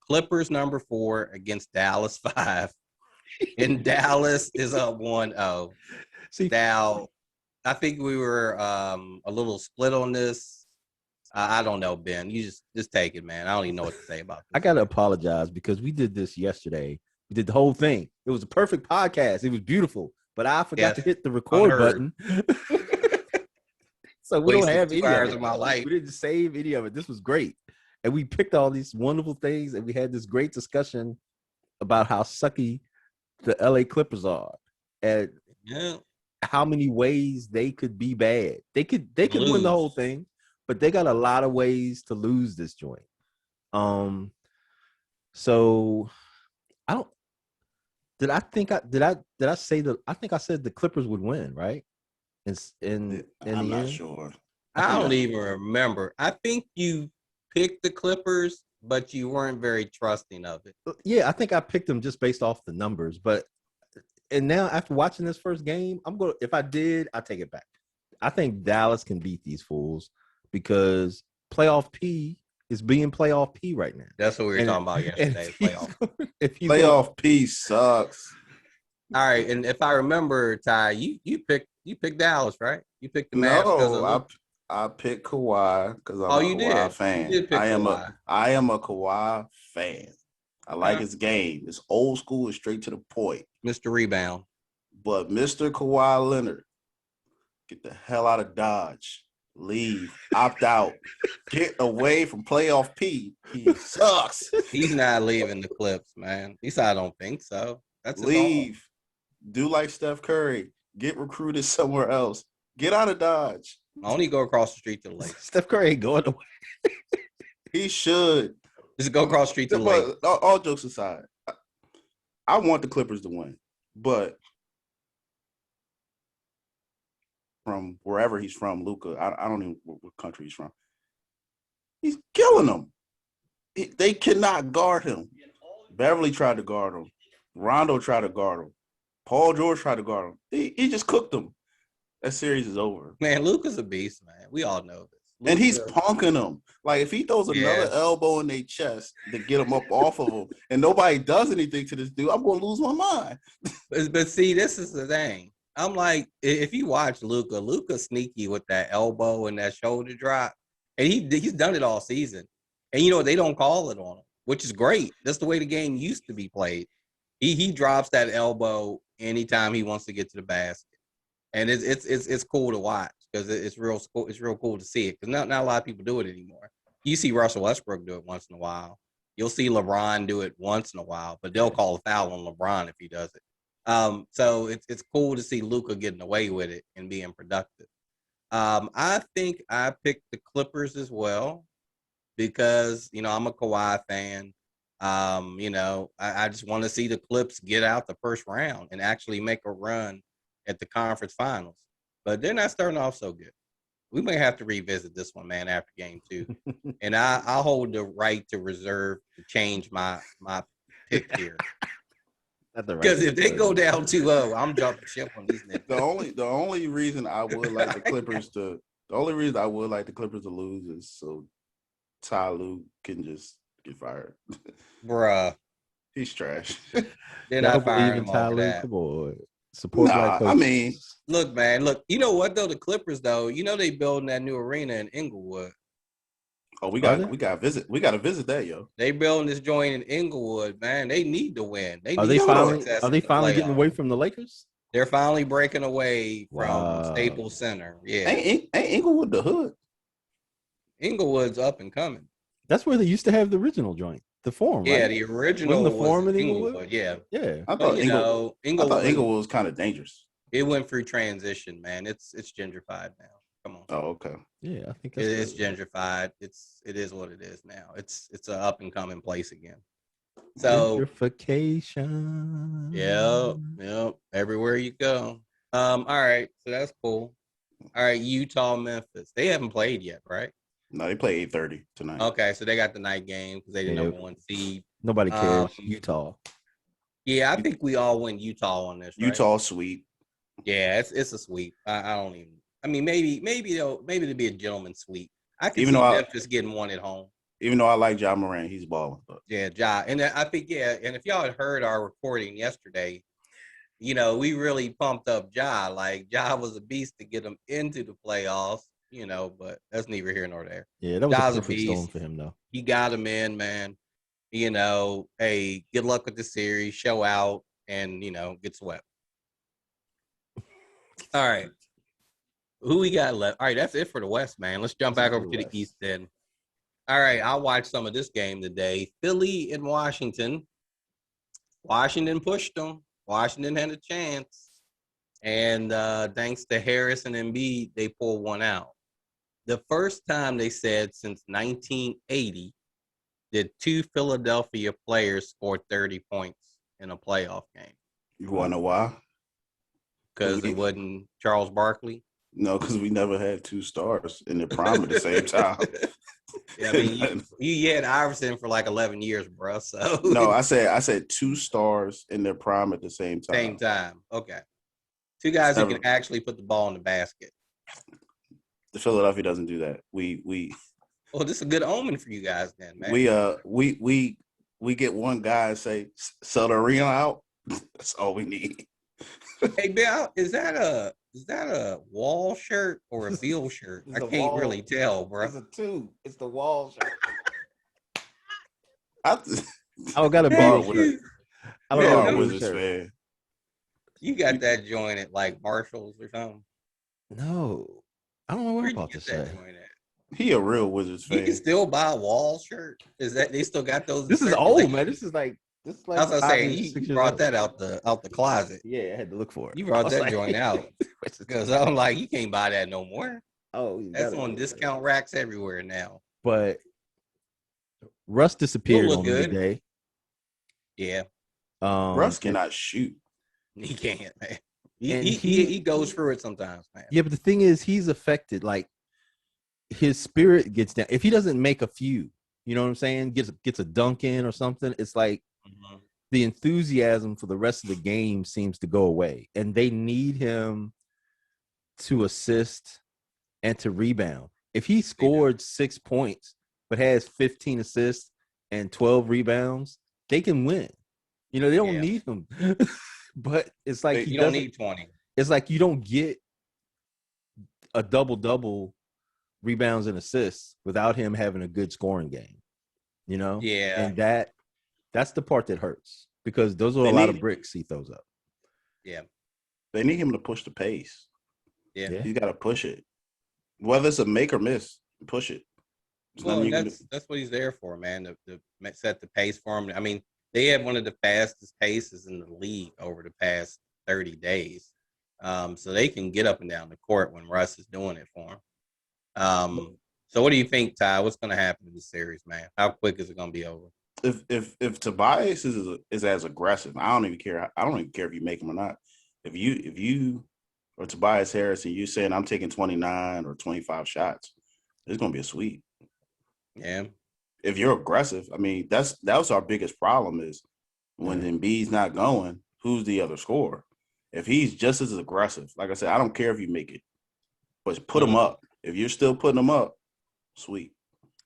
Clippers number 4 against Dallas 5. And Dallas is up 1-0. See, now, I think we were a little split on this. I don't know, Ben. You just take it, man. I don't even know what to say about this. I gotta apologize because we did this yesterday. We did the whole thing. It was a perfect podcast. It was beautiful, but I forgot to hit the record button. So we don't have any of my life. We didn't save any of it. This was great, and we picked all these wonderful things, and we had this great discussion about how sucky the LA Clippers are, and how many ways they could be bad. They could win the whole thing, but they got a lot of ways to lose this joint. So I don't. Did I say that? I think I said the Clippers would win, right? I'm not sure. I don't even remember. I think you picked the Clippers, but you weren't very trusting of it. Yeah, I think I picked them just based off the numbers. And now after watching this first game, if I did, I take it back. I think Dallas can beat these fools because playoff P is being playoff P right now. That's what we were talking about yesterday. Playoff P sucks. All right, and if I remember, Ty, you picked Dallas, right? You picked the Mavs. No, I picked Kawhi because I'm a Kawhi fan. I am a Kawhi fan. I like his game. It's old school. It's straight to the point. Mr. Rebound. But Mr. Kawhi Leonard, get the hell out of Dodge. Leave. Opt out. Get away from playoff P. He sucks. He's not leaving the Clips, man. He said, I don't think so. That's leave. Do like Steph Curry. Get recruited somewhere else. Get out of Dodge. I only go across the street to the lake. Steph Curry ain't going away. He should. Just go across the street to the lake. All jokes aside, I want the Clippers to win. But from wherever he's from, Luka, I don't even know what country he's from. He's killing them. They cannot guard him. Beverly tried to guard him. Rondo tried to guard him. Paul George tried to guard him. He just cooked them. That series is over. Man, Luka's a beast, man. We all know this. And he's punking them. Like, if he throws another elbow in their chest to get them up off of him, and nobody does anything to this dude, I'm going to lose my mind. But see, this is the thing. I'm like, if you watch Luka's sneaky with that elbow and that shoulder drop. And he's done it all season. And, they don't call it on him, which is great. That's the way the game used to be played. He drops that elbow anytime he wants to get to the basket. And it's cool to watch because it's real cool to see it because not a lot of people do it anymore. You see Russell Westbrook do it once in a while. You'll see LeBron do it once in a while, but they'll call a foul on LeBron if he does it. So it's cool to see Luka getting away with it and being productive. I think I picked the Clippers as well because I'm a Kawhi fan. I just want to see the Clips get out the first round and actually make a run at the conference finals. But they're not starting off so good. We may have to revisit this one, man, after game 2. And I'll hold the right to reserve to change my pick here. Because if they go down 2-0, I'm jumping ship on these niggas. The only reason I would like the Clippers to lose is so Ty Lue can just get fired. Bruh. He's trash. They're not firing him over that. Come on. Support black coaches. I mean, look, man, you know what though? The Clippers though, they building that new arena in Inglewood. Oh, we got to visit that, yo. They building this joint in Inglewood, man. They need to win. Are they finally getting away from the Lakers? They're finally breaking away from Staples Center. Yeah. Ain't Inglewood the hood? Inglewood's up and coming. That's where they used to have the original joint, the Forum. Yeah, right? the original was the Forum in Inglewood. Yeah. I thought Inglewood was kind of dangerous. It went through transition, man. It's gentrified now. Come on. Oh, okay. Yeah, I think it's gentrified. It is what it is now. It's an up and coming place again. So gentrification. Yep. Everywhere you go. All right. So that's cool. All right, Utah, Memphis. They haven't played yet, right? No, they play 8:30 tonight. Okay, so they got the night game because they the number 1 seed. Nobody cares. Utah. Yeah, I think we all went Utah on this. Right? Utah sweep. Yeah, it's a sweep. I don't even. I mean, maybe it'll be a gentleman's sweep. I can Even see though Memphis getting one at home. Even though I like Ja Morant, he's balling. But. Yeah, Ja, and I think and if y'all had heard our recording yesterday, we really pumped up Ja. Like Ja was a beast to get him into the playoffs. But that's neither here nor there. Yeah, that was Ja's a perfect storm for him, though. He got him in, man. Hey, good luck with the series. Show out and get swept. All right. Who we got left? All right, that's it for the West, man. Let's jump back over to the East then. All right, I watched some of this game today. Philly and Washington. Washington pushed them. Washington had a chance. And thanks to Harris and Embiid, they pulled one out. The first time they said since 1980 that 2 Philadelphia players scored 30 points in a playoff game. You want to know why? Because it wasn't Charles Barkley? No, because we never had 2 stars in their prime at the same time. Yeah, I mean, you had Iverson for like 11 years, bro. So no, I said 2 stars in their prime at the same time. Same time. Okay. 2 guys who can actually put the ball in the basket. The Philadelphia doesn't do that. We Well, this is a good omen for you guys then, man. We get one guy and say, sell the arena out. That's all we need. Hey, Bill, is that a Wall shirt or a Beal shirt? I can't really tell, bro. It's a 2. It's the Wall shirt. I got a bar with it. I got a Wizards fan. You got that joint at like Marshalls or something? No, I don't know what I'm about to say. He a real Wizards fan. You can still buy a Wall shirt. Is that they still got those? This is old, man. This is like. I was gonna say you brought that out the closet. Yeah, I had to look for it. You brought that joint out because I'm like, you can't buy that no more. Oh, that's on discount racks everywhere now. But Russ disappeared on the day. Yeah, Russ cannot shoot. He can't, man. He goes through it sometimes, man. Yeah, but the thing is, he's affected. Like his spirit gets down if he doesn't make a few. You know what I'm saying? Gets a dunk in or something. It's like the enthusiasm for the rest of the game seems to go away, and they need him to assist and to rebound. If he scored 6 points but has 15 assists and 12 rebounds, they can win. They don't need him. But it's like you don't need 20. It's like you don't get a double rebounds and assists without him having a good scoring game. Yeah. And that's the part that hurts because those are a lot of bricks he throws up. Yeah. They need him to push the pace. Yeah. You got to push it. Whether it's a make or miss, push it. Well, that's what he's there for, man, to set the pace for him. I mean, they have one of the fastest paces in the league over the past 30 days. So they can get up and down the court when Russ is doing it for him. So what do you think, Ty? What's going to happen in this series, man? How quick is it going to be over? If Tobias is as aggressive, I don't even care. I don't even care if you make him or not. If you or Tobias Harris and you saying I'm taking 29 or 25 shots, it's gonna be a sweep. Yeah. If you're aggressive, I mean that was our biggest problem is when Embiid's not going, who's the other scorer? If he's just as aggressive, like I said, I don't care if you make it, but put him up. If you're still putting him up, sweet.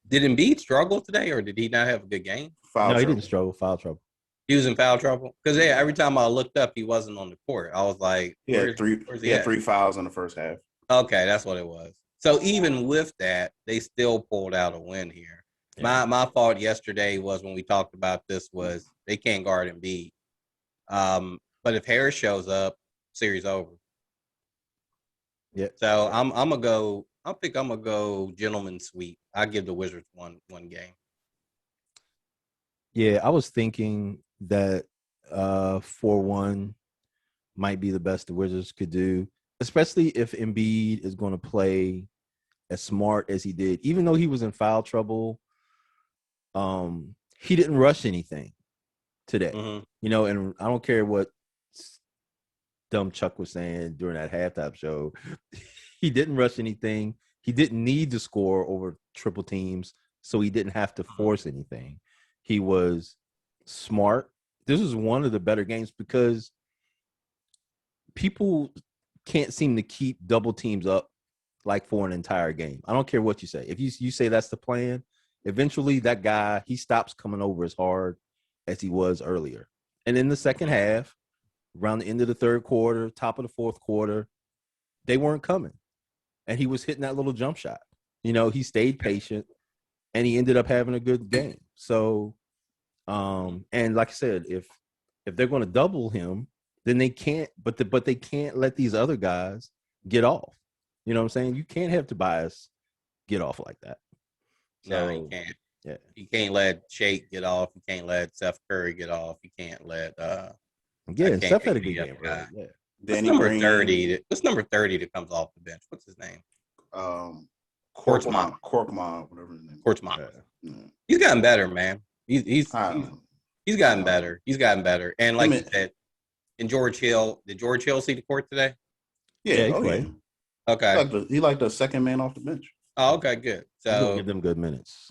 Did Embiid struggle today, or did he not have a good game? No, he Foul didn't struggle. Foul trouble. He was in foul trouble? Because every time I looked up, he wasn't on the court. I was like, He had where's he at? 3 fouls in the first half. Okay, that's what it was. So even with that, they still pulled out a win here. Yeah. My fault yesterday was when we talked about this was they can't guard Embiid. But if Harris shows up, series over. Yeah. So I'm gonna go. I think I'm gonna go gentleman sweep. I give the Wizards one game. Yeah, I was thinking that 4-1 might be the best the Wizards could do, especially if Embiid is going to play as smart as he did. Even though he was in foul trouble, he didn't rush anything today. Mm-hmm. And I don't care what dumb Chuck was saying during that halftime show. He didn't rush anything. He didn't need to score over triple teams, so he didn't have to force anything. He was smart. This was one of the better games because people can't seem to keep double teams up like for an entire game. I don't care what you say. If you say that's the plan, eventually that guy, he stops coming over as hard as he was earlier. And in the second half, around the end of the third quarter, top of the fourth quarter, they weren't coming. And he was hitting that little jump shot. He stayed patient and he ended up having a good game. So, and like I said, if they're going to double him, then they can't, but they can't let these other guys get off. You know what I'm saying? You can't have Tobias get off like that. No, you can't. Yeah. You can't let Shake get off. You can't let Seth Curry get off. You can't let Steph had a good game. Right? Yeah. What's number 30? What's number 30 that comes off the bench? What's his name? Korkmaz, whatever his name. Korkmaz. Yeah. He's gotten better, man. He's gotten better. He's gotten better. And like you said, and George Hill, did George Hill see the court today? Yeah, he played. Okay. He like the second man off the bench. Oh, okay, good. So give them good minutes.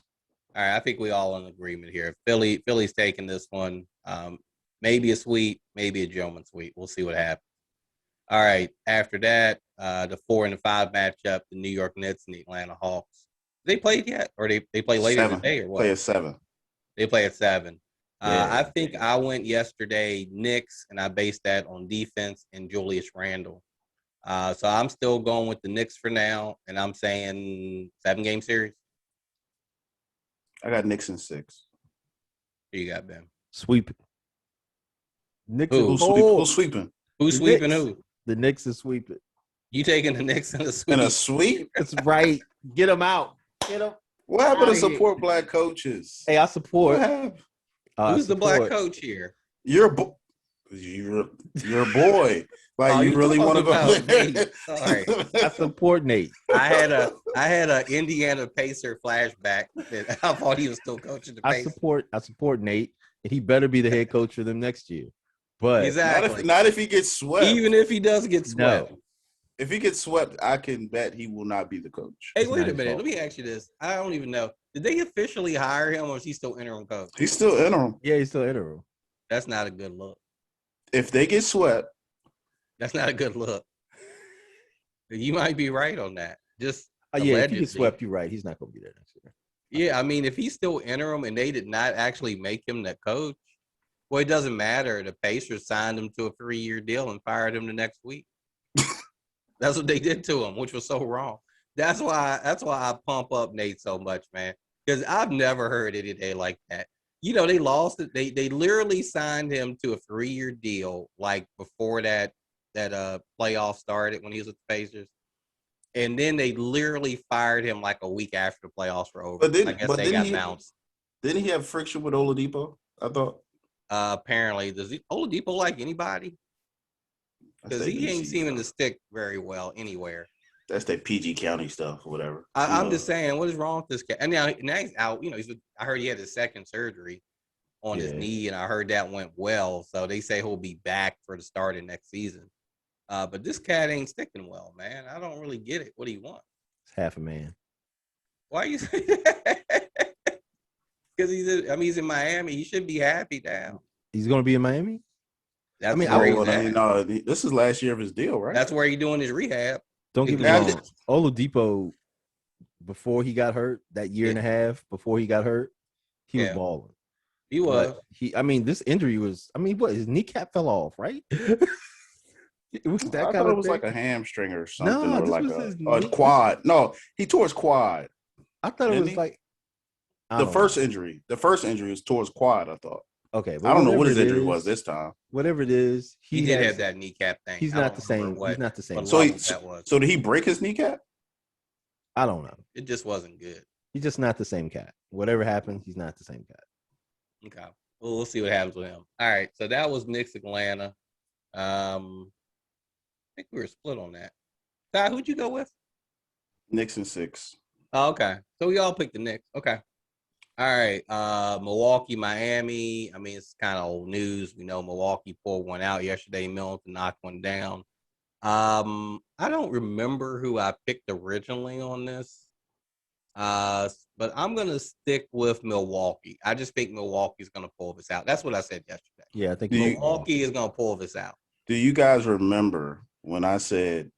All right, I think we all in agreement here. Philly's taking this one. Maybe a sweep, maybe a gentleman sweep. We'll see what happens. All right. After that, the 4 and the 5 matchup, the New York Knicks and the Atlanta Hawks. They played yet, or they play later today, or what? Play at 7. They play at 7. Yeah. I think I went yesterday Knicks, and I based that on defense and Julius Randle. So I'm still going with the Knicks for now, and I'm saying 7-game series. I got Knicks in 6. Who you got, Ben? Sweep. Knicks Who's sweeping? Who's sweeping who? The Knicks is sweeping. You taking the Knicks in a sweep? In a sweep? That's right. Get them out. Get them. What happened to support black coaches? Hey, I support. Who's the black coach here? You're a boy. Like you really want to go there? Sorry, I support Nate. I had a Indiana Pacer flashback that I thought he was still coaching the Pacers. I support Nate, and he better be the head coach for them next year. But exactly, not if he gets swept. Even if he does get swept. No. If he gets swept, I can bet he will not be the coach. Hey, wait a minute. Let me ask you this. I don't even know. Did they officially hire him, or is he still interim coach? He's still interim. Yeah, he's still interim. That's not a good look. If they get swept, that's not a good look. You might be right on that. Just if he gets swept, you're right. He's not going to be there next year. Yeah, I mean, if he's still interim and they did not actually make him the coach, well, it doesn't matter. The Pacers signed him to a 3-year deal and fired him the next week. That's what they did to him, which was so wrong. That's why I pump up Nate so much, man, because I've never heard anything like that. They lost it. They literally signed him to a 3-year deal like before that playoff started when he was with the Pacers. And then they literally fired him like a week after the playoffs were over. I guess they got bounced. Didn't he have friction with Oladipo? I thought. Apparently, does Oladipo like anybody? Because he ain't seeming to stick very well anywhere. That's that PG County stuff or whatever. I'm just saying, what is wrong with this cat? And now he's out. You know, I heard he had his second surgery on his knee, and I heard that went well. So they say he'll be back for the start of next season. But this cat ain't sticking well, man. I don't really get it. What do you want? It's half a man. Why you say that? Because he's in Miami. He should be happy now. He's going to be in Miami? That's this is last year of his deal, right? That's where he's doing his rehab. Don't get me wrong. Oladipo, before he got hurt, that year and a half before he got hurt, he was balling. He was. This injury was, his kneecap fell off, right? It was that I thought it was like a hamstring or something, no, or like a quad. No, he tore his quad. I thought it was like the first injury. The first injury was towards quad. I thought. Okay, I don't know what his injury was this time. Whatever it is, he did have that kneecap thing. He's not the same. He's not the same. So did he break his kneecap? I don't know. It just wasn't good. He's just not the same cat. Whatever happened, he's not the same cat. Okay. Well, we'll see what happens with him. All right. So that was Knicks Atlanta. I think we were split on that. Ty, who'd you go with? Knicks and 6. Oh, okay. So we all picked the Knicks. Okay. All right. Milwaukee, Miami. It's kind of old news. We know Milwaukee pulled one out yesterday. Middleton knocked one down. I don't remember who I picked originally on this. But I'm going to stick with Milwaukee. I just think Milwaukee's going to pull this out. That's what I said yesterday. Yeah, I think Milwaukee is going to pull this out. Do you guys remember when I said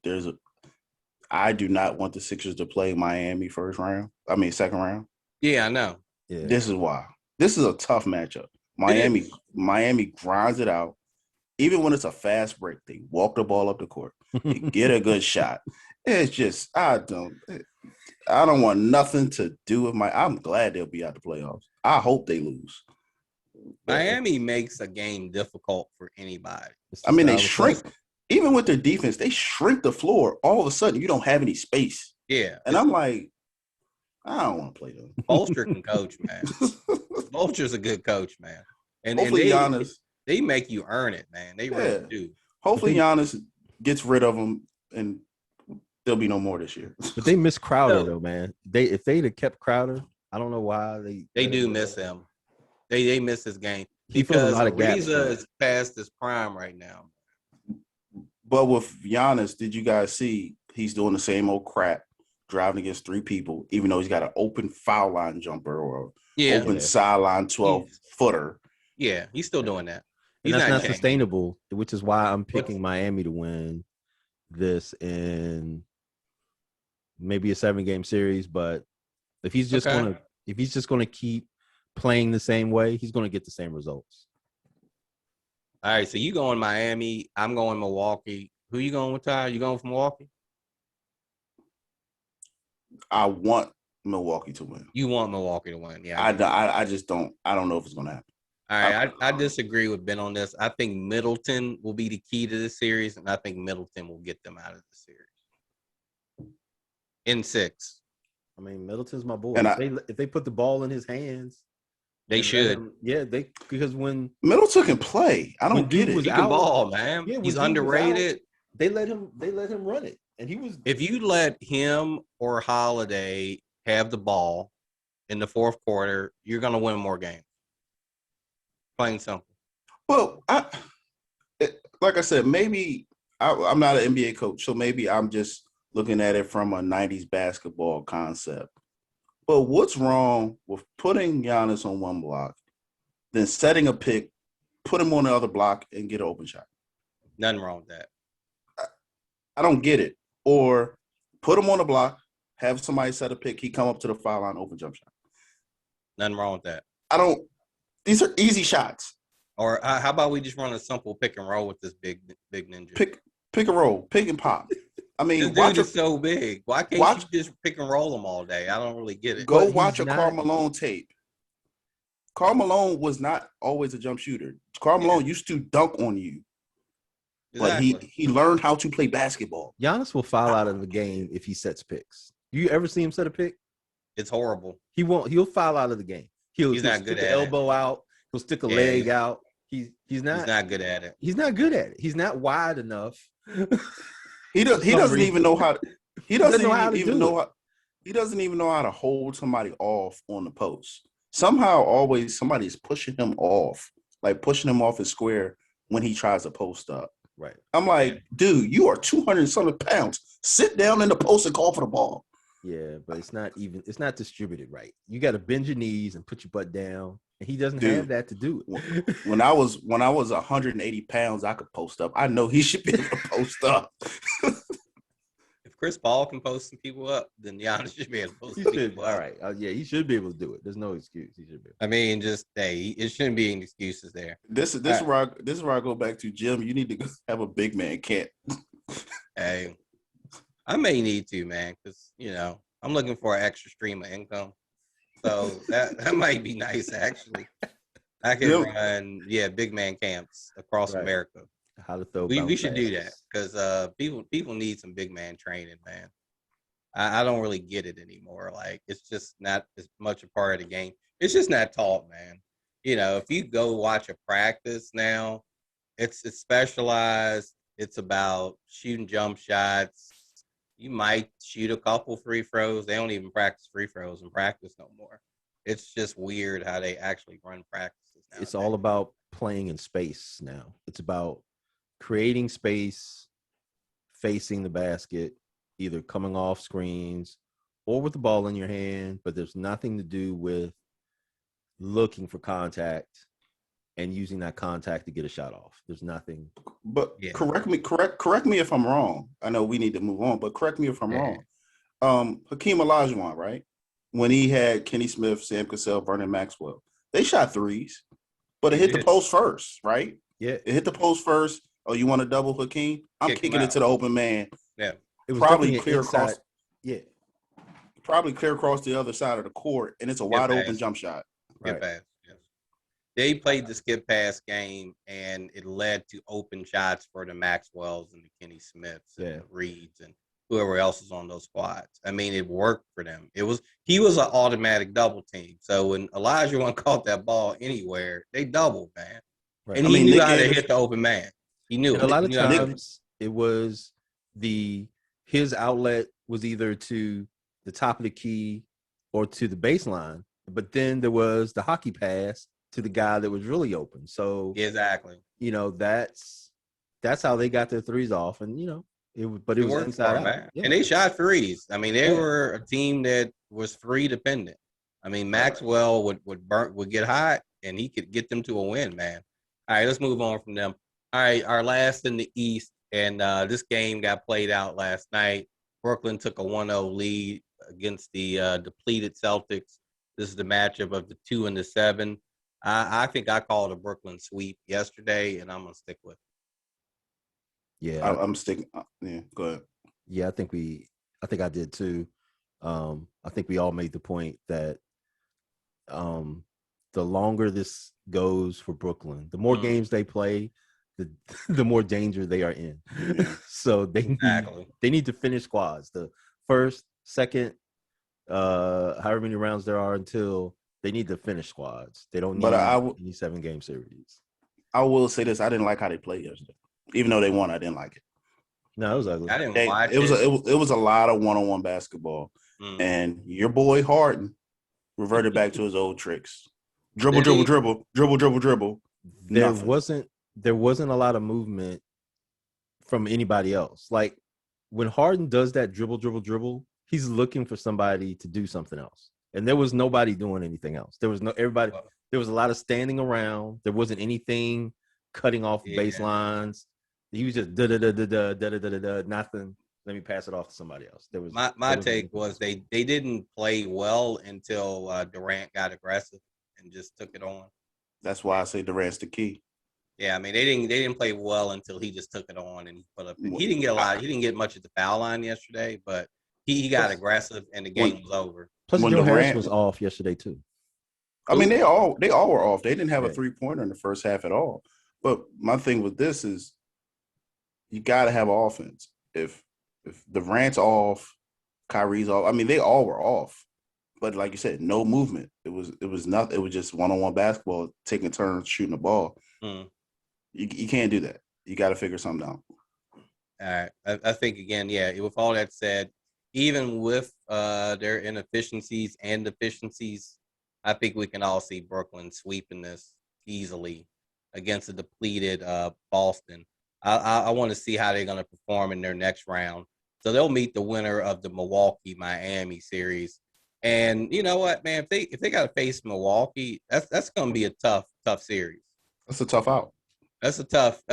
I do not want the Sixers to play Miami second round? Yeah, I know. Yeah. This is why. This is a tough matchup. Miami grinds it out. Even when it's a fast break, they walk the ball up the court. They get a good shot. It's just I don't want nothing to do with I'm glad they'll be out the playoffs. I hope they lose. Miami makes a game difficult for anybody. They shrink. Even with their defense, they shrink the floor. All of a sudden, you don't have any space. Yeah. And I'm like, I don't want to play them. Bolster can coach, man. Bolster's a good coach, man. And hopefully Giannis. They make you earn it, man. They really do. Hopefully Giannis gets rid of them and there'll be no more this year. But they miss Crowder, though, man. If they'd have kept Crowder, I don't know why they do miss him. They miss his game. He fills a lot of Ariza is past his prime right now. But with Giannis, did you guys see he's doing the same old crap, driving against 3 people, even though he's got an open foul line jumper or open sideline 12-footer? Yeah, he's still doing that. And that's not sustainable, which is why I'm picking Miami to win this in maybe a 7-game series. But if he's just gonna keep playing the same way, he's gonna get the same results. All right, so you going Miami, I'm going Milwaukee. Who you going with, Ty? You going for Milwaukee? I want Milwaukee to win. You want Milwaukee to win, yeah. I just don't. I don't know if it's going to happen. All right, I disagree with Ben on this. I think Middleton will be the key to this series, and I think Middleton will get them out of the series. In 6. Middleton's my boy. And if they put the ball in his hands, they should. Because when Middleton can play, I don't get it. He can ball, man. Yeah, he's underrated. They let him run it, and he was. If you let him or Holiday have the ball in the fourth quarter, you're going to win more games. Plain simple. Well, like I said, maybe I'm not an NBA coach, so maybe I'm just looking at it from a 90s basketball concept. But what's wrong with putting Giannis on one block, then setting a pick, put him on the other block, and get an open shot? Nothing wrong with that. I don't get it. Or put him on the block, have somebody set a pick, he come up to the foul line, open jump shot. Nothing wrong with that. These are easy shots. Or how about we just run a simple pick and roll with this big ninja? Pick and roll, pick and pop. This dude is so big. Why can't you just pick and roll them all day? I don't really get it. Go watch a Karl Malone tape. Karl Malone was not always a jump shooter. Karl Malone used to dunk on you. Exactly. But he learned how to play basketball. Giannis will foul out of the game if he sets picks. Do you ever see him set a pick? It's horrible. He won't. He'll foul out of the game. He'll not good stick the elbow out. He'll stick a leg out. He's not good at it. He's not good at it. He's not wide enough. He doesn't even know how. He doesn't know how to even do know it. how, he doesn't even know how to hold somebody off on the post. Somehow, always somebody's pushing him off, like pushing him off his square when he tries to post up. Right. I'm like, dude, you are 200 something pounds. Sit down in the post and call for the ball. Yeah, but it's not distributed right. You got to bend your knees and put your butt down, and he doesn't have Dude, that to do it. when I was 180 pounds, I could post up. I know he should be able to post up. If Chris Paul can post some people up, then Giannis should be able to post He some should. people All up. right. Yeah, he should be able to do it. There's no excuse. He should be. I mean, just it shouldn't be any excuses there. This is where I go back to, Jim. You need to have a big man camp. Hey, I may need to, man, because I'm looking for an extra stream of income. So that might be nice, actually. I can run, big man camps across America. How to throw? We should do that because people need some big man training, man. I don't really get it anymore. Like it's just not as much a part of the game. It's just not taught, man. If you go watch a practice now, it's specialized. It's about shooting jump shots. You might shoot a couple free throws. They don't even practice free throws in practice no more. It's just weird how they actually run practices now. It's all about playing in space now. It's about creating space, facing the basket, either coming off screens or with the ball in your hand, but there's nothing to do with looking for contact and using that contact to get a shot off. There's nothing. But correct me if I'm wrong. I know we need to move on, but correct me if I'm wrong. Hakeem Olajuwon, right? When he had Kenny Smith, Sam Cassell, Vernon Maxwell, they shot threes, but it hit the post first, right? Yeah. It hit the post first. Oh, you want to double Hakeem? I'm kicking it to the open man. Yeah. It was probably clear inside, across. Yeah. Probably clear across the other side of the court, and it's a wide open jump shot. Skip pass. Yes. They played the skip pass game, and it led to open shots for the Maxwells and the Kenny Smiths and the Reeds and whoever else is on those squads. I mean, it worked for them. He was an automatic double team. So when Olajuwon caught that ball anywhere, they doubled, man. Right. And he knew how to hit the open man. He knew. A lot of times it was his outlet was either to the top of the key or to the baseline, but then there was the hockey pass to the guy that was really open. So exactly, that's how they got their threes off, and it was inside out. And they shot threes. I mean, they were a team that was three dependent. I mean, Maxwell would get hot, and he could get them to a win, man. All right, let's move on from them. All right, our last in the East, and this game got played out last night. Brooklyn took a 1-0 lead against the depleted Celtics. This is the matchup of the 2 and the 7. I think I called a Brooklyn sweep yesterday, and I'm going to stick with it. Yeah, I'm sticking. Yeah, go ahead. Yeah, I think I did too. I think we all made the point that the longer this goes for Brooklyn, the more games they play, the more danger they are in. So they need to finish squads. The first, second, however many rounds there are until they need to finish squads. They don't need any 7-game series. I will say this: I didn't like how they played yesterday. Even though they won, I didn't like it. No, it was ugly. I didn't watch it. It was a lot of one-on-one basketball, and your boy Harden reverted back to his old tricks. Dribble. There wasn't a lot of movement from anybody else. Like when Harden does that dribble, he's looking for somebody to do something else. And there was nobody doing anything else. There was a lot of standing around. There wasn't anything cutting off baselines. He was just nothing. Let me pass it off to somebody else. There was my take was they didn't play well until Durant got aggressive and just took it on. That's why I say Durant's the key. Yeah, I mean they didn't play well until he just took it on and put up. He didn't get a lot. He didn't get much at the foul line yesterday, but he got aggressive and the game was over. Plus, Joe Harris was off yesterday too. I mean, they all were off. They didn't have a 3-pointer in the first half at all. But my thing with this is, you got to have offense. If Durant's off, Kyrie's off. I mean, they all were off. But like you said, no movement. It was nothing. It was just one-on-one basketball, taking turns shooting the ball. You can't do that. You got to figure something out. All right. I think again, with all that said, even with their inefficiencies and deficiencies, I think we can all see Brooklyn sweeping this easily against a depleted Boston. I want to see how they're going to perform in their next round. So they'll meet the winner of the Milwaukee-Miami series. And you know what, man? If they got to face Milwaukee, that's going to be a tough series. That's a tough out. That's a tough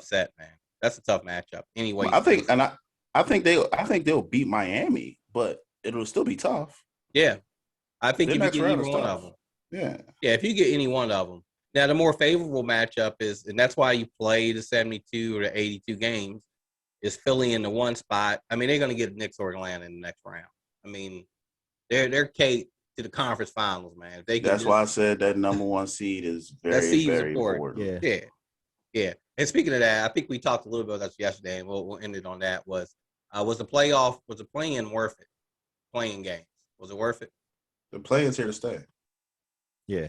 set, man. That's a tough matchup. Anyway, I think they'll beat Miami, but it'll still be tough. Yeah, I think Their if you next get round either is one tough. of them, Yeah. if you get any one of them. Now, the more favorable matchup is, and that's why you play the 72 or the 82 games, is Philly in the one spot. I mean, they're going to get Knicks or Atlanta in the next round. I mean, they're Kate to the conference finals, man. If they That's why I said that number one seed is very, very important. Yeah. And speaking of that, I think we talked a little bit about that yesterday, and we'll end it on that. Was the play-in worth it? Playing games, was it worth it? The play-in's here to stay. Yeah,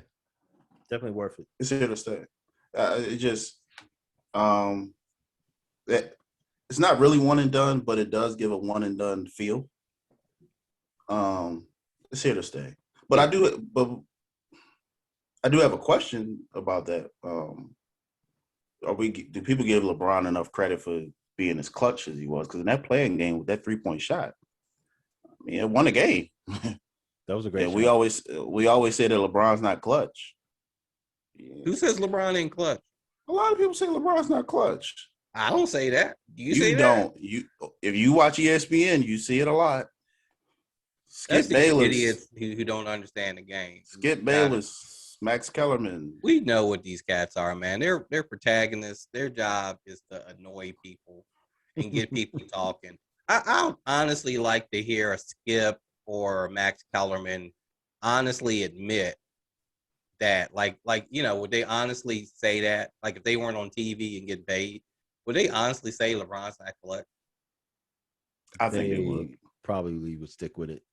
definitely worth it. It's here to stay. It just it's not really one and done, but it does give a one and done feel. It's here to stay. But I do have a question about that. Do people give LeBron enough credit for being as clutch as he was? Because in that playing game with that 3-point shot, I mean, it won a game. That was a great. And shot. we always say that LeBron's not clutch. Yeah. Who says LeBron ain't clutch? A lot of people say LeBron's not clutch. I don't say that. Do you say don't. that? If you watch ESPN, you see it a lot. That's Skip Bayless, idiots who don't understand the game. Skip Bayless, Max Kellerman. We know what these cats are, man. They're protagonists. Their job is to annoy people and get people talking. I honestly like to hear a Skip or Max Kellerman honestly admit that, like would they honestly say that? Like if they weren't on TV and get paid, would they honestly say LeBron's not clutch? I think they would. Probably would stick with it.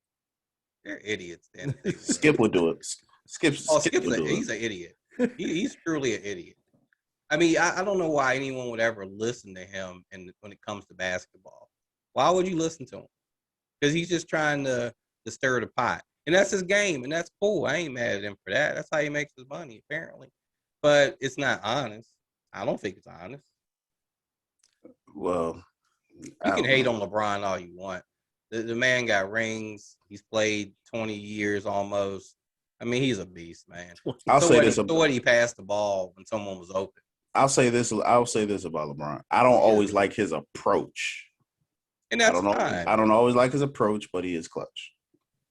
They're idiots. Then Skip would do it. Skip's he's an idiot. He's truly an idiot. I mean, I don't know why anyone would ever listen to him when it comes to basketball. Why would you listen to him? Because he's just trying to stir the pot. And that's his game, and that's cool. I ain't mad at him for that. That's how he makes his money, apparently. But it's not honest. I don't think it's honest. Well, you can hate on LeBron all you want. The man got rings. He's played 20 years almost. I mean, he's a beast, man. I'll say this about what he passed the ball when someone was open. I'll say this about LeBron. I don't always like his approach. And that's fine. I don't always like his approach, but he is clutch.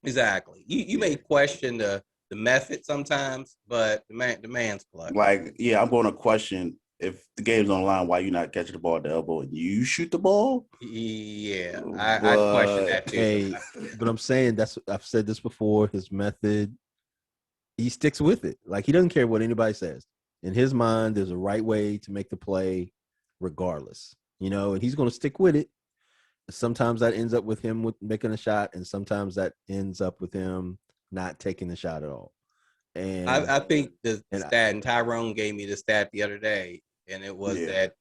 Exactly. You may question the method sometimes, but the man's clutch. Like, yeah, I'm going to question if the game's on the line, why you not catching the ball at the elbow and you shoot the ball? Yeah, I question that too. Hey, but I'm saying I've said this before. His method, he sticks with it. Like he doesn't care what anybody says. In his mind, there's a right way to make the play, regardless. And he's going to stick with it. Sometimes that ends up with him with making a shot, and sometimes that ends up with him not taking the shot at all. And I think the stat, and Tyrone gave me the stat the other day, and it was that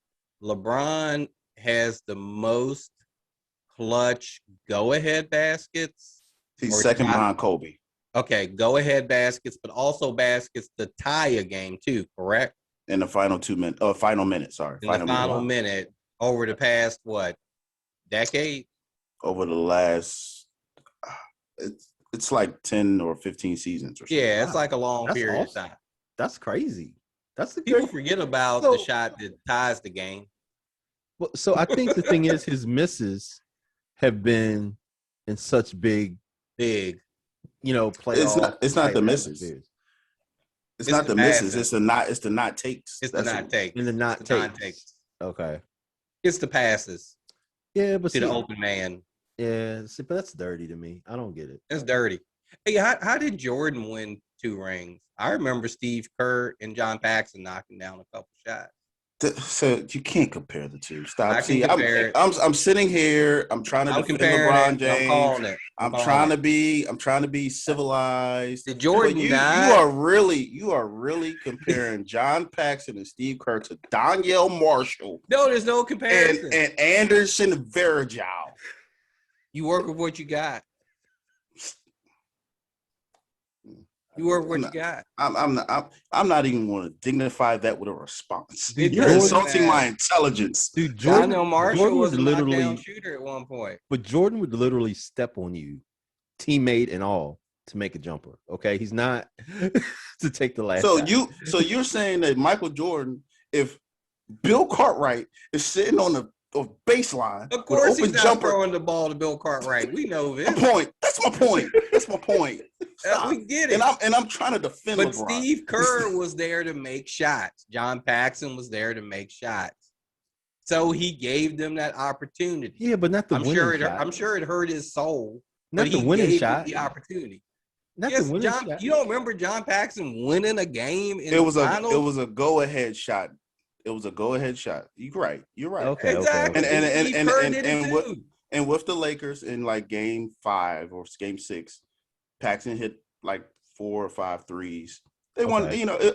LeBron has the most clutch go-ahead baskets. He's second behind Kobe. Okay, go-ahead baskets, but also baskets to tie a game too, correct? In the final 2 minutes, final minute, sorry. In the final minute over the past, decade? Over the last, it's like 10 or 15 seasons or something. Yeah, it's like a long period of time. That's crazy. People forget about the shot that ties the game. Well, so I think the thing is his misses have been in such big, playoff. It's not the misses. It's not the misses. It's the not takes. It's the not takes. And the not takes. Okay. It's the passes. Yeah, but to the open man. Yeah, but that's dirty to me. I don't get it. It's dirty. Hey, how did Jordan win 2 rings? I remember Steve Kerr and John Paxson knocking down a couple shots. So you can't compare the two. Stop. I'm sitting here. I'm trying to defend LeBron James. I'm trying to be civilized. Did Jordan you are really comparing John Paxson and Steve Kerr to Donyell Marshall. No, there's no comparison. And Anderson Varejao. You work with what you got. You work with what you got. I'm not even going to dignify that with a response. It You're doesn't insulting matter. my intelligence. Dude, Jordan, Donnell Marshall Jordan was would a knockdown literally, shooter at one point. but Jordan would literally step on you, teammate and all, to make a jumper. Okay, he's not to take the last. So you're saying that Michael Jordan, if Bill Cartwright is sitting on the baseline, Of course, with he's open not jumper. throwing the ball to Bill Cartwright. We know this. That's my point. That's my point. Stop. We get it. And I'm trying to defend But LeBron. Steve Kerr was there to make shots. John Paxson was there to make shots. So he gave them that opportunity. Yeah, but not the winning shot. I'm sure it hurt his soul. Not the winning shot. The opportunity. Not Yes, the winning John. shot. You don't remember John Paxson winning a game in It was the finals? it was a go ahead shot. It was a go ahead shot. You're right. Okay. Exactly. Okay. Steve Kerr did it too. And with the Lakers in like game 5 or game 6, Paxson hit like 4 or 5 threes. They won,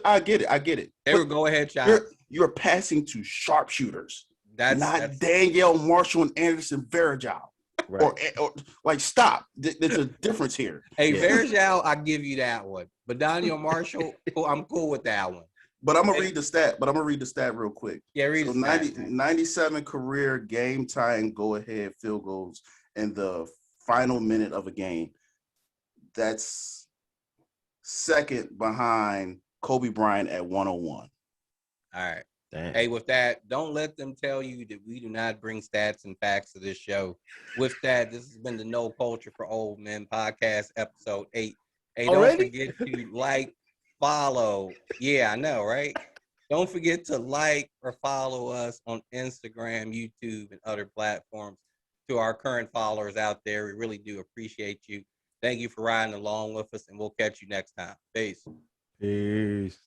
I get it. They were go ahead shots. You're passing to sharpshooters. That's Danielle Marshall and Anderson Varejao. Right. Or like, stop. There's a difference here. Hey, Varejao, I give you that one. But Daniel Marshall, I'm cool with that one. But I'm gonna read the stat real quick. Yeah, read so the stat. 97 career game tying go ahead field goals in the final minute of a game. That's second behind Kobe Bryant at 101. All right. Damn. Hey, with that, don't let them tell you that we do not bring stats and facts to this show. With that, this has been the No Culture for Old Men podcast, episode 8. Hey, don't forget to like, follow. Yeah, I know, right? Don't forget to like or follow us on Instagram, YouTube, and other platforms. To our current followers out there, we really do appreciate you. Thank you for riding along with us, and we'll catch you next time. Peace. Peace.